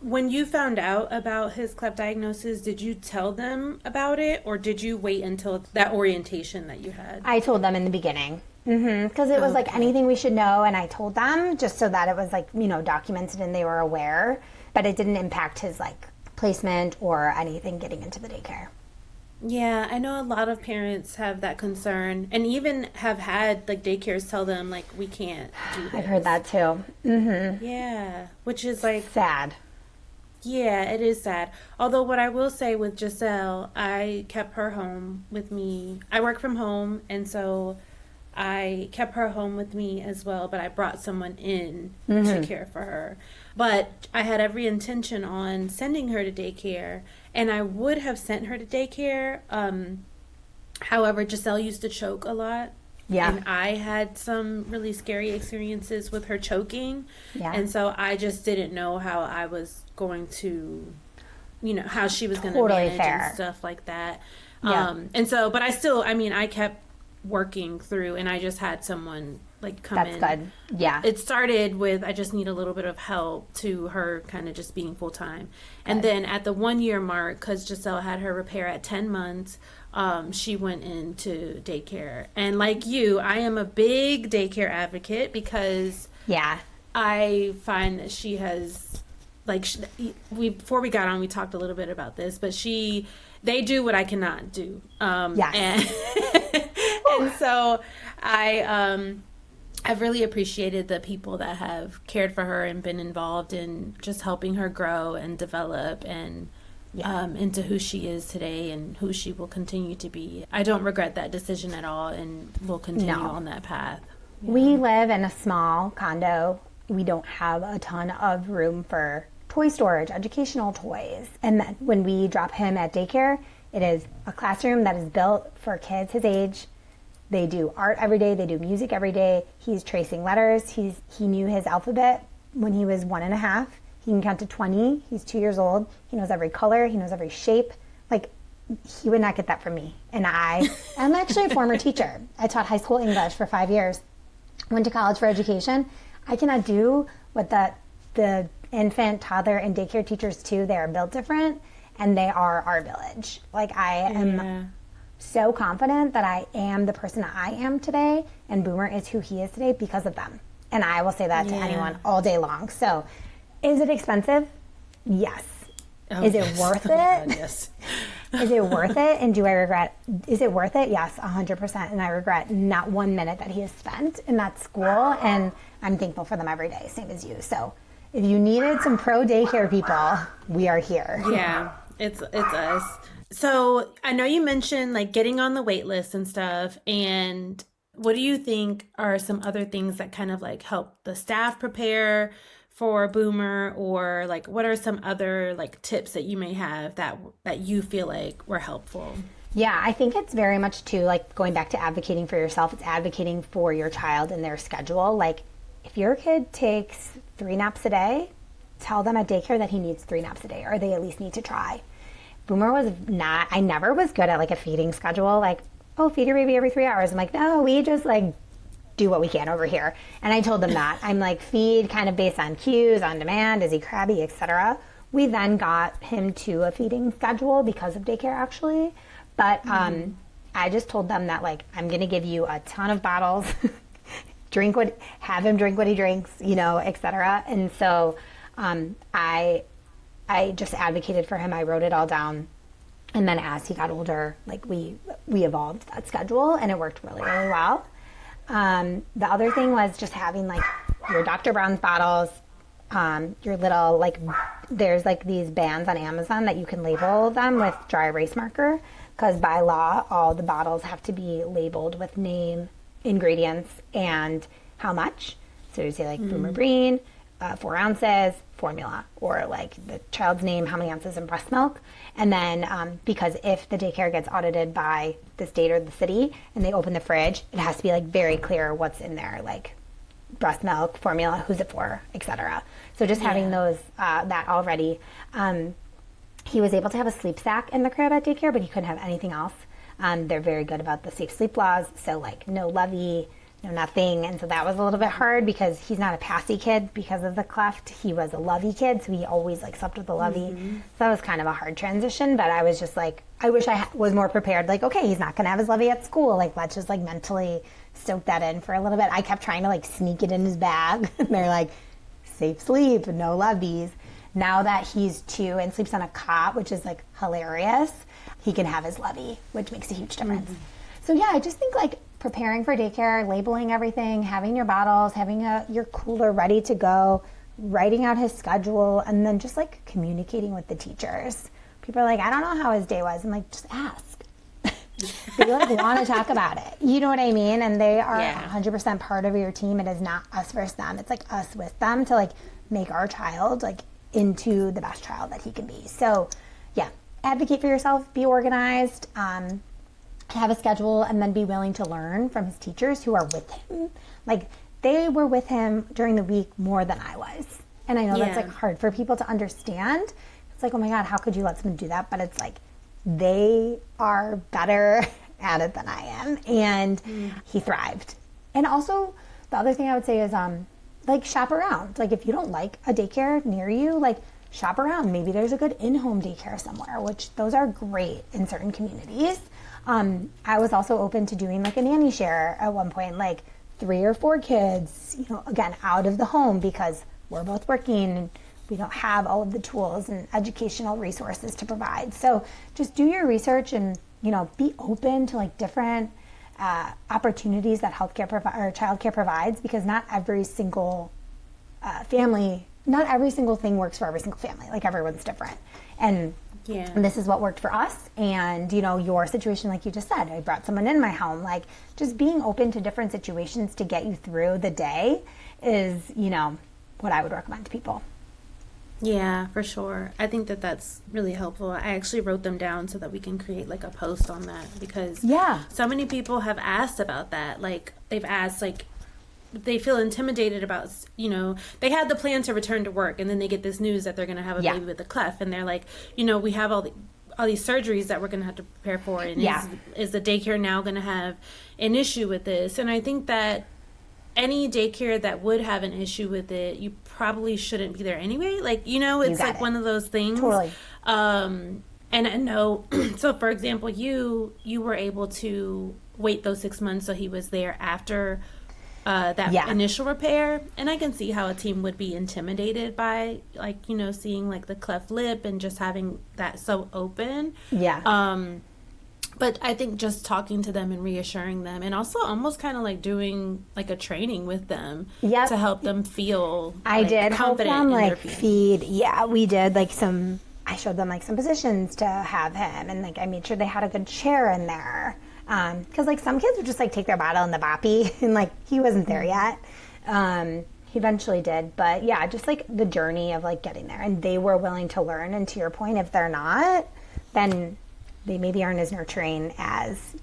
When you found out about his cleft diagnosis, did you tell them about it, or did you wait until that orientation that you had? I told them in the beginning. Because it was like anything we should know, and I told them just so that it was like, documented and they were aware, but it didn't impact his like placement or anything getting into the daycare. Yeah, I know a lot of parents have that concern, and even have had like daycares tell them like, we can't do this. I've heard that too. Yeah, which is like sad. Yeah, it is sad. Although what I will say with Giselle, I kept her home with me. I work from home, and so I kept her home with me as well, but I brought someone in to care for her. But I had every intention on sending her to daycare, and I would have sent her to daycare. However, Giselle used to choke a lot. Yeah. And I had some really scary experiences with her choking. Yeah. And so I just didn't know how I was going to, how she was going to Totally manage fair. and stuff like that. Yeah. And so, but I kept working through, and I just had someone like come in. That's good. Yeah. It started with, I just need a little bit of help, to her kind of just being full time. And then at the 1 year mark, because Giselle had her repair at 10 months, she went into daycare. And like you, I am a big daycare advocate, because I find that she has, like, before we got on, we talked a little bit about this, but they do what I cannot do. And so I've really appreciated the people that have cared for her and been involved in just helping her grow and develop and into who she is today and who she will continue to be. I don't regret that decision at all, and will continue on that path. Yeah. We live in a small condo. We don't have a ton of room for toy storage, educational toys. And then when we drop him at daycare, it is a classroom that is built for kids his age. They do art every day. They do music every day. He's tracing letters. He knew his alphabet when he was 1.5. He can count to 20. He's 2 years old. He knows every color. He knows every shape. Like, he would not get that from me. And I'm actually a former teacher. I taught high school English for 5 years. Went to college for education. I cannot do what the infant, toddler, and daycare teachers too. They are built different, and they are our village. Like, I am so confident that I am the person that I am today, and Boomer is who he is today because of them. And I will say that to anyone all day long. So, is it expensive? Yes. Oh, is it worth it? God, yes. Is it worth it? And do I regret? Is it worth it? Yes, 100%. And I regret not 1 minute that he has spent in that school. And I'm thankful for them every day, same as you. So if you needed some pro daycare people, we are here. Yeah, it's us. So I know you mentioned like getting on the wait list and stuff. And what do you think are some other things that kind of like help the staff prepare for Boomer, or like what are some other like tips that you may have that you feel like were helpful? Yeah, I think it's very much too, like going back to advocating for yourself, it's advocating for your child and their schedule. Like if your kid takes 3 naps a day, tell them at daycare that he needs 3 naps a day, or they at least need to try. Boomer was not, I never was good at like a feeding schedule. Like, oh, feed your baby every 3 hours. I'm like, no, we just like do what we can over here. And I told them that. I'm like, feed kind of based on cues, on demand, is he crabby, etc. We then got him to a feeding schedule because of daycare actually. But I just told them that like, I'm going to give you a ton of bottles, have him drink what he drinks, you know, etc. And so I just advocated for him. I wrote it all down. And then as he got older, like we evolved that schedule and it worked really, really well. The other thing was just having like your Dr. Brown's bottles, your little like, there's like these bands on Amazon that you can label them with dry erase marker, because by law, all the bottles have to be labeled with name, ingredients, and how much. So you say like Boomer Breen, 4 ounces, formula, or like the child's name, how many ounces in breast milk. And then because if the daycare gets audited by the state or the city and they open the fridge, it has to be like very clear what's in there, like breast milk, formula, who's it for, etc. So just having those, that already. He was able to have a sleep sack in the crib at daycare, but he couldn't have anything else. They're very good about the safe sleep laws. So like no lovey, no nothing. And so that was a little bit hard because he's not a passy kid because of the cleft. He was a lovey kid. So he always like slept with a lovey. So that was kind of a hard transition, but I was just like, I wish I was more prepared. Like, okay, he's not going to have his lovey at school. Like, let's just like mentally soak that in for a little bit. I kept trying to like sneak it in his bag. And they're like, safe sleep, no loveys. Now that he's 2 and sleeps on a cot, which is like hilarious, he can have his lovey, which makes a huge difference. So yeah, I just think like preparing for daycare, labeling everything, having your bottles, having your cooler ready to go, writing out his schedule, and then just like communicating with the teachers. People are like, I don't know how his day was. I'm like, just ask. They like want to talk about it. You know what I mean? And they are 100% part of your team. It is not us versus them. It's like us with them to like make our child like into the best child that he can be. So yeah, advocate for yourself, be organized, have a schedule, and then be willing to learn from his teachers who are with him. Like they were with him during the week more than I was. And I know that's like hard for people to understand. It's like, oh my God, how could you let someone do that? But it's like, they are better at it than I am. And he thrived. And also the other thing I would say is, like shop around. Like if you don't like a daycare near you, like shop around. Maybe there's a good in-home daycare somewhere, which those are great in certain communities. I was also open to doing like a nanny share at one point, like 3 or 4 kids, you know, again, out of the home because we're both working and we don't have all of the tools and educational resources to provide. So just do your research and, you know, be open to like different opportunities that healthcare or childcare provides, because not every single family, not every single thing works for every single family. Like everyone's different. And this is what worked for us. And, you know, your situation, like you just said, I brought someone in my home. Like just being open to different situations to get you through the day is, you know, what I would recommend to people. Yeah, for sure. I think that that's really helpful. I actually wrote them down so that we can create like a post on that, because so many people have asked about that. Like they've asked, like they feel intimidated about, you know, they had the plan to return to work and then they get this news that they're going to have a baby with a cleft, and they're like, you know, we have all these surgeries that we're going to have to prepare for, and is the daycare now going to have an issue with this? And I think that any daycare that would have an issue with it, you probably shouldn't be there anyway. Like, you know, it's like one of those things. Totally. And I know, so for example, you were able to wait those 6 months so he was there after that initial repair. And I can see how a team would be intimidated by, like, you know, seeing like the cleft lip and just having that so open. But I think just talking to them and reassuring them, and also almost kind of like doing like a training with them to help them feel I did help them like feed. Yeah, we did like I showed them like some positions to have him, and like I made sure they had a good chair in there. Because like some kids would just like take their bottle in the boppy, and like he wasn't there yet. he eventually did. But yeah, just like the journey of like getting there, and they were willing to learn. And to your point, if they're not, then they maybe aren't as nurturing as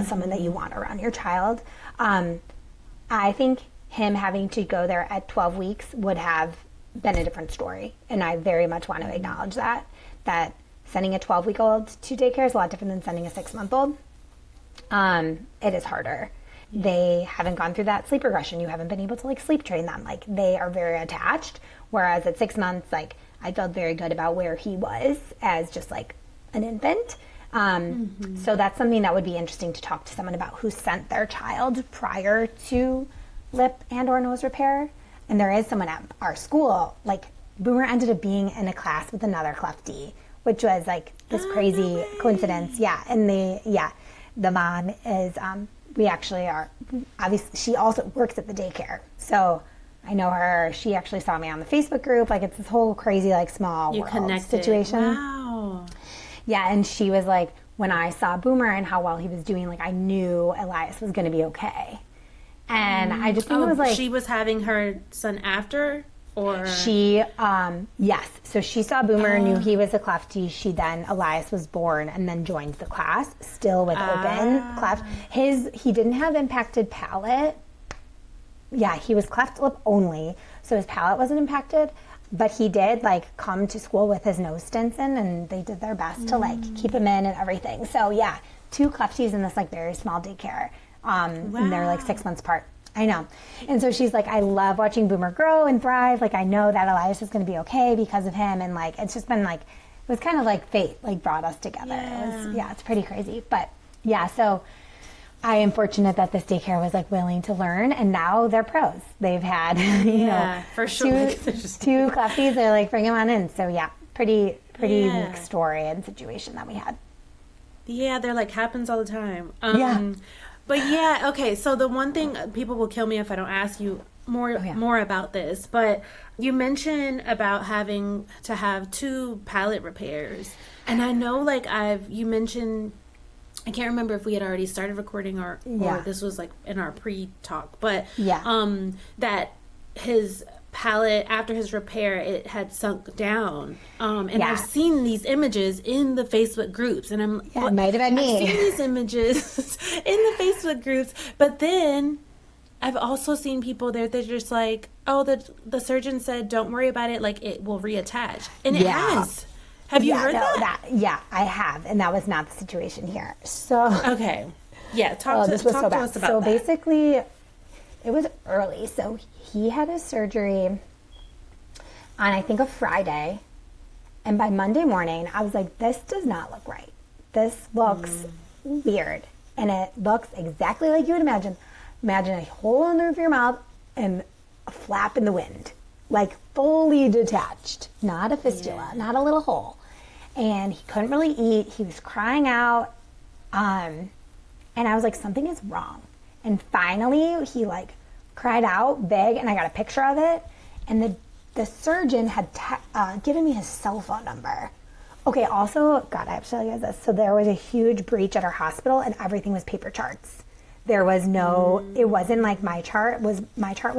someone that you want around your child. I think him having to go there at 12 weeks would have been a different story. And I very much want to acknowledge that sending a 12-week-old to daycare is a lot different than sending a 6-month-old. It is harder. They haven't gone through that sleep regression. You haven't been able to like sleep train them. Like they are very attached. Whereas at 6 months, like I felt very good about where he was as just like an infant. So that's something that would be interesting to talk to someone about who sent their child prior to lip and or nose repair. And there is someone at our school, like Boomer ended up being in a class with another Clefty, which was like this crazy coincidence. Yeah. And the mom is, we actually are, obviously she also works at the daycare. So I know her. She actually saw me on the Facebook group. Like it's this whole crazy, like small world situation. Wow. Yeah, and she was like, when I saw Boomer and how well he was doing, like I knew Elias was going to be okay. And I just think it was like... She was having her son after? Or she, yes. So she saw Boomer, knew he was a Clefty. She then, Elias was born and then joined the class, still with open cleft. He didn't have impacted palate. Yeah, he was cleft lip only, so his palate wasn't impacted. But he did like come to school with his nose stents in, and they did their best to like keep him in and everything. So yeah, 2 Clefties in this like very small daycare, and they're like 6 months apart. I know. And so she's like, I love watching Boomer grow and thrive. Like I know that Elias is going to be okay because of him, and like it's just been like it was kind of like fate like brought us together. Yeah. It's pretty crazy, but yeah. So I am fortunate that this daycare was like willing to learn, and now they're pros. They've had, you know, for sure. 2 Clefties. They're like, bring them on in. So yeah, pretty unique story and situation that we had. Yeah, they're like happens all the time. But yeah, okay. So the one thing, people will kill me if I don't ask you more about this. But you mentioned about having to have 2 palate repairs, and I know like you mentioned. I can't remember if we had already started recording or this was like in our pre-talk, but that his palate after his repair, it had sunk down. And I've seen these images in the Facebook groups, and I'm it might have been me. I've seen these images in the Facebook groups, but then I've also seen people they're just like, oh, the surgeon said don't worry about it, like it will reattach, and it has. Have you heard that? Yeah, I have, and that was not the situation here. So okay, yeah, talk to us about that. So basically, it was early. So he had his surgery on I think a Friday, and by Monday morning, I was like, this does not look right. This looks weird, and it looks exactly like you would imagine. Imagine a hole in the roof of your mouth and a flap in the wind. Like fully detached, not a fistula, not a little hole. And he couldn't really eat. He was crying out. And I was like, something is wrong. And finally he like cried out big, and I got a picture of it. And the surgeon had given me his cell phone number. Okay, also, God, I have to tell you guys this. So there was a huge breach at our hospital, and everything was paper charts. There was no, it wasn't like my chart was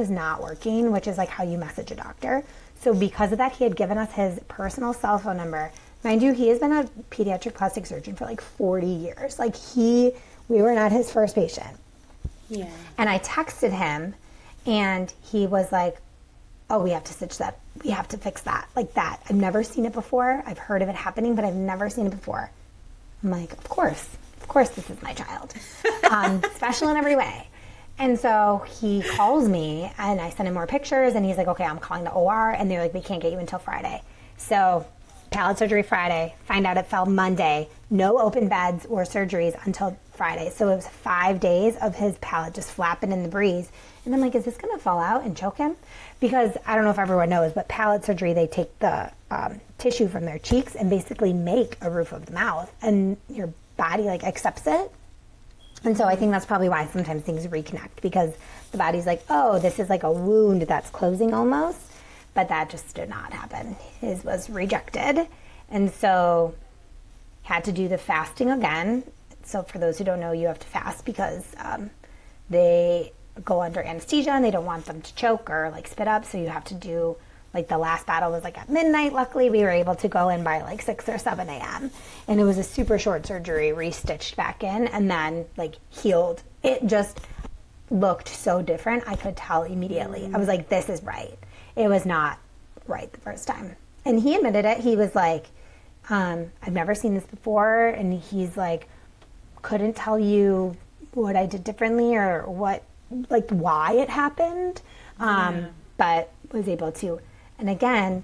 not working, which is like how you message a doctor. So because of that, he had given us his personal cell phone number. Mind you, he has been a pediatric plastic surgeon for like 40 years. Like we were not his first patient. Yeah. And I texted him, and he was like, oh, we have to stitch that. We have to fix that. Like that. I've never seen it before. I've heard of it happening, but I've never seen it before. I'm like, of course this is my child. Special in every way. And so he calls me, and I send him more pictures, and he's like, okay, I'm calling the OR, and they're like, we can't get you until Friday. So palate surgery Friday, find out it fell Monday, no open beds or surgeries until Friday. So it was 5 days of his palate just flapping in the breeze. And I'm like, is this going to fall out and choke him? Because I don't know if everyone knows, but palate surgery, they take the tissue from their cheeks and basically make a roof of the mouth, and your body like accepts it. And so I think that's probably why sometimes things reconnect, because the body's like, oh, this is like a wound that's closing almost. But that just did not happen. His was rejected. And so had to do the fasting again. So for those who don't know, you have to fast because they go under anesthesia and they don't want them to choke or like spit up. So you have to do, like the last battle was like at midnight. Luckily we were able to go in by like 6 or 7 a.m. And it was a super short surgery, re-stitched back in and then like healed. It just looked so different. I could tell immediately. I was like, this is right. It was not right the first time. And he admitted it. He was like, I've never seen this before. And he's like, couldn't tell you what I did differently or what, like why it happened. But was able to. And again,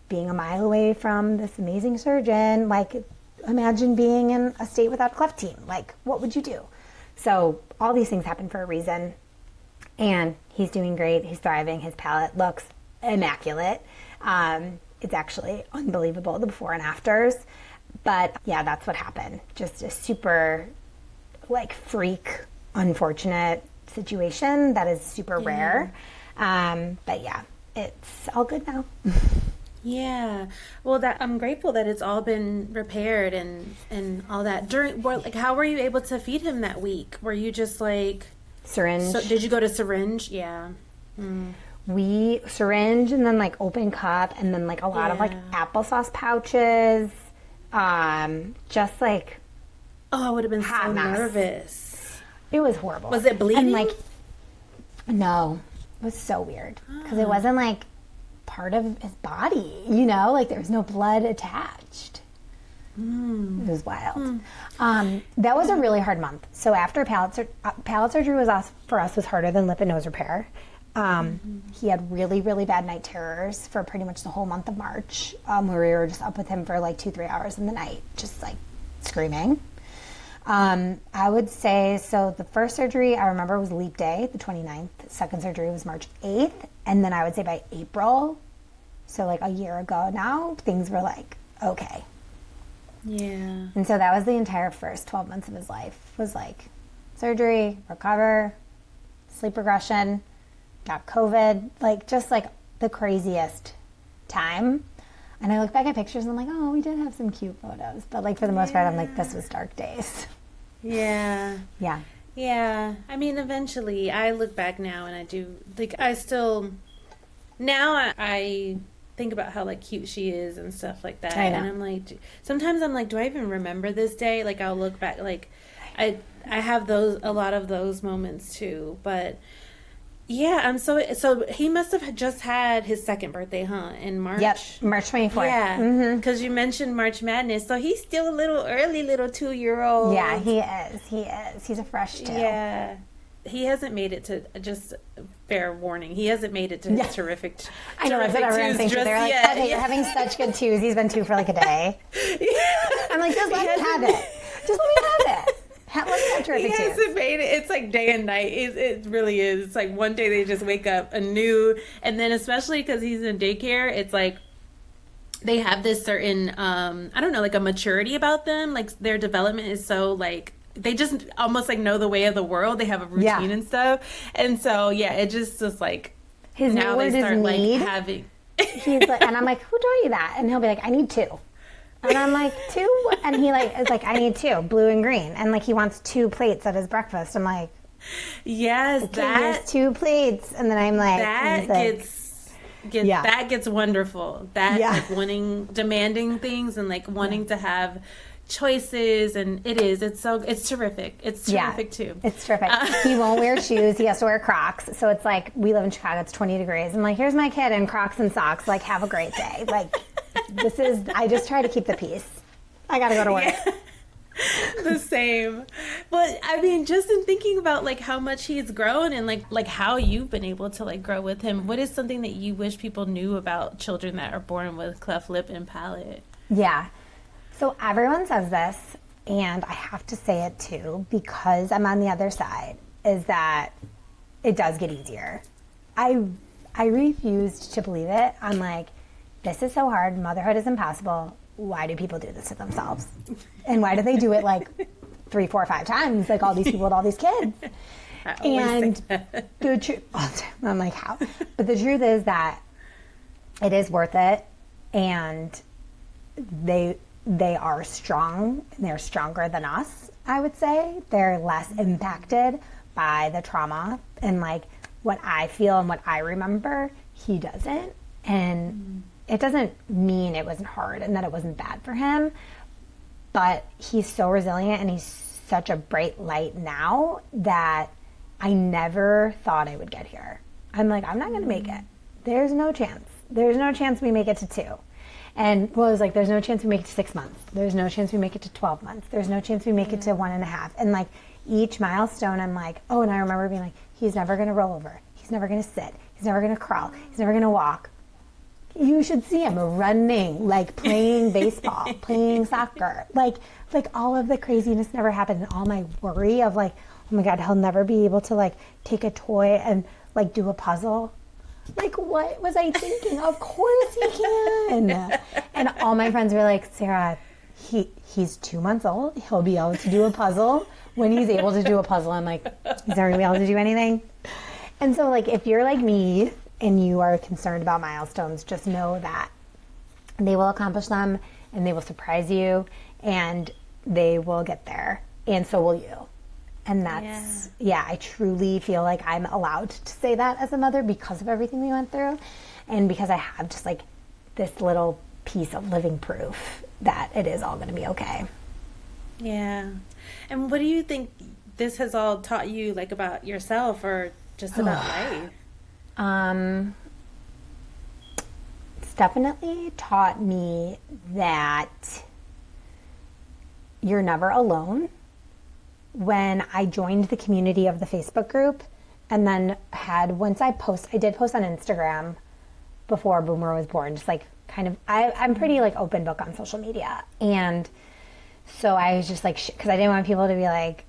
being a mile away from this amazing surgeon, like imagine being in a state without a cleft team. Like, what would you do? So all these things happen for a reason. And he's doing great. He's thriving. His palate looks immaculate. It's actually unbelievable, the before and afters. But yeah, that's what happened. Just a super like freak, unfortunate situation that is super rare. But yeah, it's all good now. Yeah. Well, that I'm grateful that it's all been repaired and all that. Like, how were you able to feed him that week? Were you just like syringe? So, did you go to syringe? Yeah. We syringe and then like open cup and then like a lot of like applesauce pouches. Just like, oh, I would have been so mess. Nervous. It was horrible. Was it bleeding? And like, no, it was so weird because it wasn't like part of his body, you know, like there was no blood attached. It was wild. That was a really hard month. So after palate surgery for us was harder than lip and nose repair. He had really, really bad night terrors for pretty much the whole month of March, where we were just up with him for like 2-3 hours in the night, just like screaming. I would say, so the first surgery I remember was Leap Day, the 29th. Second surgery was March 8th. And then I would say by April, so like a year ago now, things were like, okay. Yeah. And so that was the entire first 12 months of his life, was like surgery, recover, sleep regression, got COVID, like just like the craziest time. And I look back at pictures and I'm like, oh, we did have some cute photos. But like for the most part, I'm like, this was dark days. Yeah. Yeah. Yeah. I mean, eventually I look back now and I do, like, now I think about how like cute she is and stuff like that. I know. And I'm like, sometimes I'm like, do I even remember this day? Like I'll look back, like I have a lot of those moments too, but yeah, so he must have just had his second birthday, huh? In March. Yep, March 24th. Yeah, because you mentioned March Madness, so he's still a little early, little 2-year-old. Yeah, he is. He's a fresh two. Yeah, he hasn't made it to, just fair warning, he hasn't made it to his terrific. I know that's what everyone thinks. They're like, okay, you're having such good twos. He's been two for like a day. I'm like, just let me have it. Just let me have it. He hasn't made it. It's like day and night. It really is. It's like one day they just wake up anew, and then especially because he's in daycare, it's like they have this certain I don't know, like a maturity about them. Like their development is so like they just almost like know the way of the world. They have a routine and stuff, and so yeah, it just like his now they start like need. having. He's like, and I'm like, who taught you that? And he'll be like, I need 2. And I'm like, 2? And he like is like, I need 2, blue and green. And like he wants 2 plates at his breakfast. I'm like, yes, okay, there's 2 plates. And then I'm like, that that gets wonderful. That like demanding things and like wanting to have choices, and it's terrific. It's terrific too. It's terrific. He won't wear shoes. He has to wear Crocs. So it's like, we live in Chicago, it's 20 degrees. I'm like, here's my kid in Crocs and socks. Like, have a great day. Like, I just try to keep the peace. I gotta go to work. Yeah. The same. But I mean, just in thinking about like how much he's grown and like how you've been able to like grow with him, what is something that you wish people knew about children that are born with cleft lip and palate? Yeah. So everyone says this, and I have to say it too, because I'm on the other side, is that it does get easier. I refused to believe it. I'm like, this is so hard. Motherhood is impossible. Why do people do this to themselves? And why do they do it like 3, 4, 5 times, like all these people with all these kids? And the truth, I'm like, how? But the truth is that it is worth it, and they are strong. They're stronger than us, I would say. They're less impacted, by the trauma and like what I feel and what I remember. He doesn't. And it doesn't mean it wasn't hard and that it wasn't bad for him, but he's so resilient and he's such a bright light now that I never thought I would get here. I'm like, I'm not going to make it. There's no chance. There's no chance we make it to 2. And well, it was like, there's no chance we make it to 6 months. There's no chance we make it to 12 months. There's no chance we make it to 1.5. And like each milestone, I'm like, oh, and I remember being like, he's never going to roll over. He's never going to sit. He's never going to crawl. He's never going to walk. You should see him running, like playing baseball, playing soccer. Like all of the craziness never happened. And all my worry of like, oh my God, he'll never be able to like take a toy and like do a puzzle. Like, what was I thinking? Of course he can. And all my friends were like, Sarah, he's 2 months old. He'll be able to do a puzzle. When he's able to do a puzzle, I'm like, he's never going to be able to do anything. And so, like, if you're like me and you are concerned about milestones, just know that they will accomplish them and they will surprise you and they will get there. And so will you. And that's, I truly feel like I'm allowed to say that as a mother because of everything we went through and because I have just like this little piece of living proof that it is all going to be okay. Yeah. And what do you think this has all taught you, like, about yourself or just about life? It's definitely taught me that you're never alone. When I joined the community of the Facebook group and then I did post on Instagram before Boomer was born, just like kind of, I'm pretty like open book on social media. And so I was just like, because I didn't want people to be like,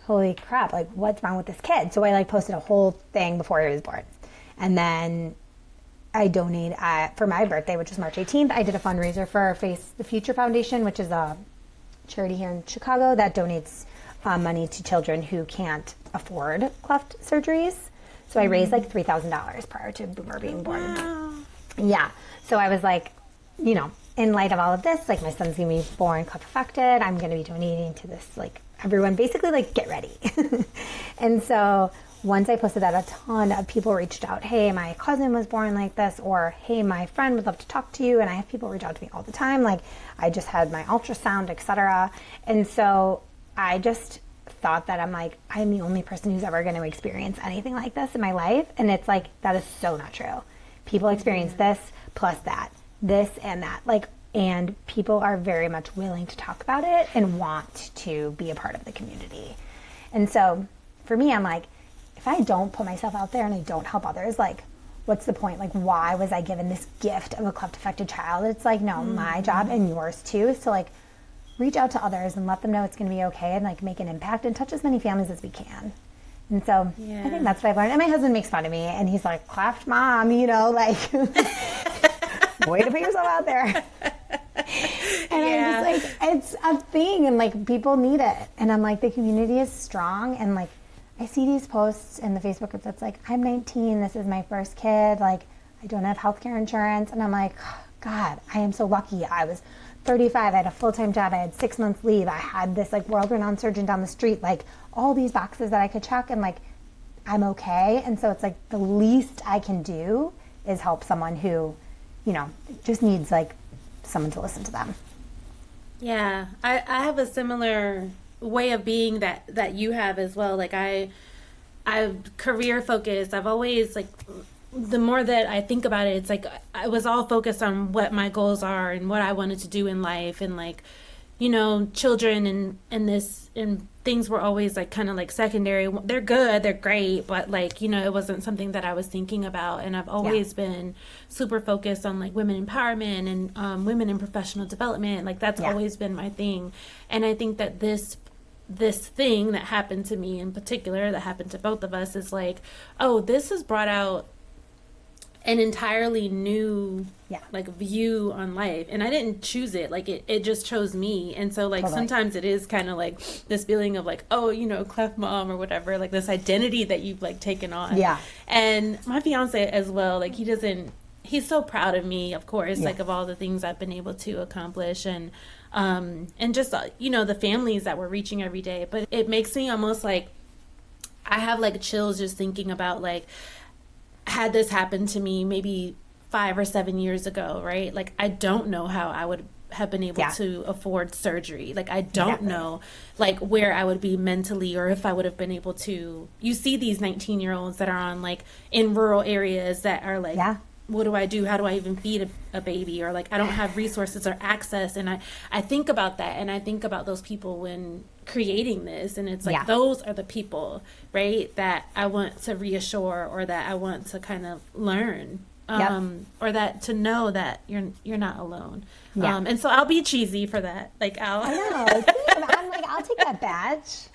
holy crap, like what's wrong with this kid? So I like posted a whole thing before he was born. And then I donated, for my birthday, which was March 18th, I did a fundraiser for Face the Future Foundation, which is a charity here in Chicago that donates money to children who can't afford cleft surgeries. So I raised like $3,000 prior to Boomer being born. Wow. Yeah. So I was like, you know, in light of all of this, like my son's gonna be born cleft affected. I'm gonna be donating to this, like everyone basically like get ready. And so once I posted that, a ton of people reached out. Hey, my cousin was born like this, or hey, my friend would love to talk to you. And I have people reach out to me all the time. Like I just had my ultrasound, etc. And so I just thought that I'm the only person who's ever going to experience anything like this in my life. And it's like, that is so not true. People experience this plus that, this and that. Like, and people are very much willing to talk about it and want to be a part of the community. And so for me, I'm like, if I don't put myself out there and I don't help others, like, what's the point? Like, why was I given this gift of a cleft affected child? It's like, no, my job and yours too is to like reach out to others and let them know it's going to be okay and like make an impact and touch as many families as we can. And so I think that's what I've learned. And my husband makes fun of me and he's like, Cleft mom, you know, like, way to put yourself out there. And I'm just like, it's a thing and like people need it. And I'm like, the community is strong. And like, I see these posts in the Facebook group that's like, I'm 19, this is my first kid, like, I don't have healthcare insurance. And I'm like, God, I am so lucky. I was 35, I had a full-time job, I had 6 months leave, I had this like world-renowned surgeon down the street, like all these boxes that I could check and like, I'm okay. And so it's like the least I can do is help someone who, you know, just needs like someone to listen to them. Yeah, I have a similar way of being that you have as well. Like I'm career focused. I've always like, the more that I think about it, it's like I was all focused on what my goals are and what I wanted to do in life, and like, you know, children and things were always like kind of like secondary. They're good, they're great, but like, you know, it wasn't something that I was thinking about. And I've always been super focused on like women empowerment and women in professional development. Like that's always been my thing. And I think that this thing that happened to me in particular, that happened to both of us, is like, oh, this has brought out an entirely new like view on life, and I didn't choose it. Like it just chose me. And so like sometimes it is kind of like this feeling of like, oh, you know, Cleft mom or whatever, like this identity that you've like taken on. And my fiance as well, like he's so proud of me, of course, like of all the things I've been able to accomplish, and just you know, the families that we're reaching every day. But it makes me almost like I have like chills just thinking about like, had this happened to me maybe 5 or 7 years ago, right? Like, I don't know how I would have been able to afford surgery. Like, I don't know like where I would be mentally, or if I would have been able to. You see these 19-year-olds that are on like in rural areas that are like, what do I do? How do I even feed a baby? Or like, I don't have resources or access. And I think about that, and I think about those people when creating this, and it's like, those are the people, right, that I want to reassure, or that I want to kind of learn. Or that to know that you're not alone. And so I'll be cheesy for that. Like, I know. I'm like, I'll take that badge.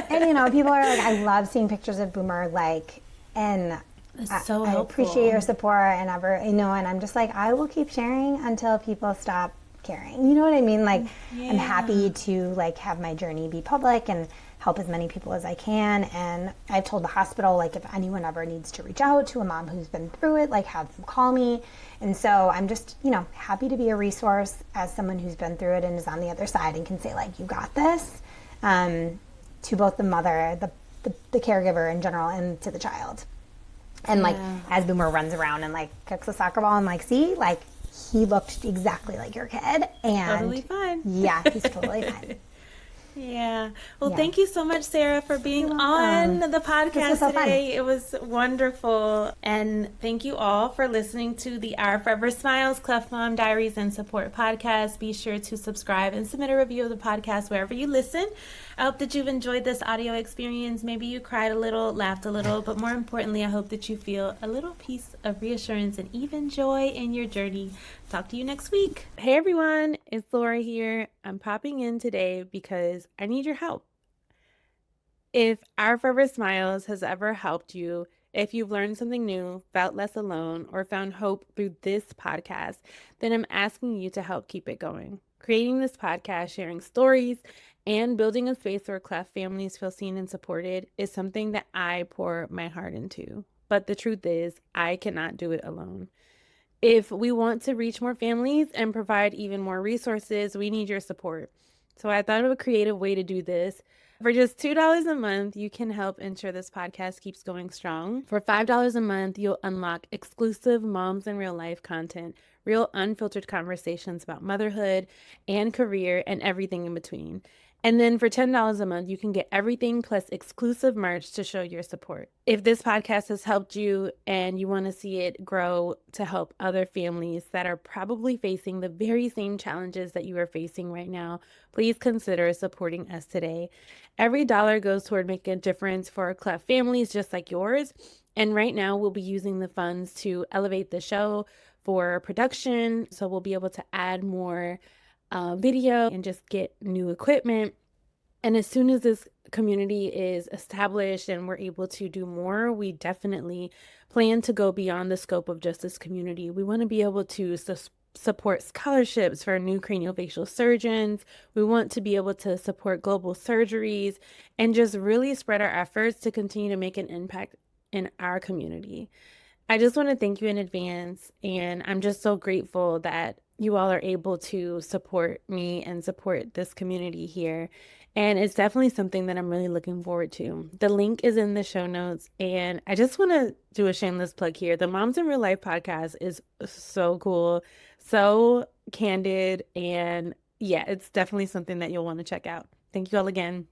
And you know, people are like, I love seeing pictures of Boomer, like, and it's so I helpful. appreciate your support and you know, and I'm just like, I will keep sharing until people stop caring. You know what I mean? Like, I'm happy to like have my journey be public and help as many people as I can. And I've told the hospital, like, if anyone ever needs to reach out to a mom who's been through it, like, have them call me. And so I'm just, you know, happy to be a resource as someone who's been through it and is on the other side and can say, like, you got this, to both the mother, the caregiver in general, and to the child. And like, as Boomer runs around and like kicks a soccer ball, I'm like, see, like, he looked exactly like your kid. And totally fine. Yeah, he's totally fine. Well, thank you so much, Sarah, for being on the podcast today. It was wonderful. And thank you all for listening to the Our Forever Smiles, Cleft Mom Diaries and Support podcast. Be sure to subscribe and submit a review of the podcast wherever you listen. I hope that you've enjoyed this audio experience. Maybe you cried a little, laughed a little, but more importantly, I hope that you feel a little piece of reassurance and even joy in your journey. Talk to you next week. Hey everyone, it's Laura here. I'm popping in today because I need your help. If Our Forever Smiles has ever helped you, if you've learned something new, felt less alone, or found hope through this podcast, then I'm asking you to help keep it going. Creating this podcast, sharing stories, and building a space where Cleft families feel seen and supported is something that I pour my heart into. But the truth is, I cannot do it alone. If we want to reach more families and provide even more resources, we need your support. So I thought of a creative way to do this. For just $2 a month, you can help ensure this podcast keeps going strong. For $5 a month, you'll unlock exclusive Moms in Real Life content, real unfiltered conversations about motherhood and career and everything in between. And then for $10 a month, you can get everything plus exclusive merch to show your support. If this podcast has helped you and you want to see it grow to help other families that are probably facing the very same challenges that you are facing right now, please consider supporting us today. Every dollar goes toward making a difference for Cleft families just like yours. And right now we'll be using the funds to elevate the show for production. So we'll be able to add more video and just get new equipment. And as soon as this community is established and we're able to do more, we definitely plan to go beyond the scope of just this community. We want to be able to support scholarships for new craniofacial surgeons. We want to be able to support global surgeries and just really spread our efforts to continue to make an impact in our community. I just want to thank you in advance, and I'm just so grateful that you all are able to support me and support this community here. And it's definitely something that I'm really looking forward to. The link is in the show notes. And I just want to do a shameless plug here. The Moms in Real Life podcast is so cool, so candid. And yeah, it's definitely something that you'll want to check out. Thank you all again.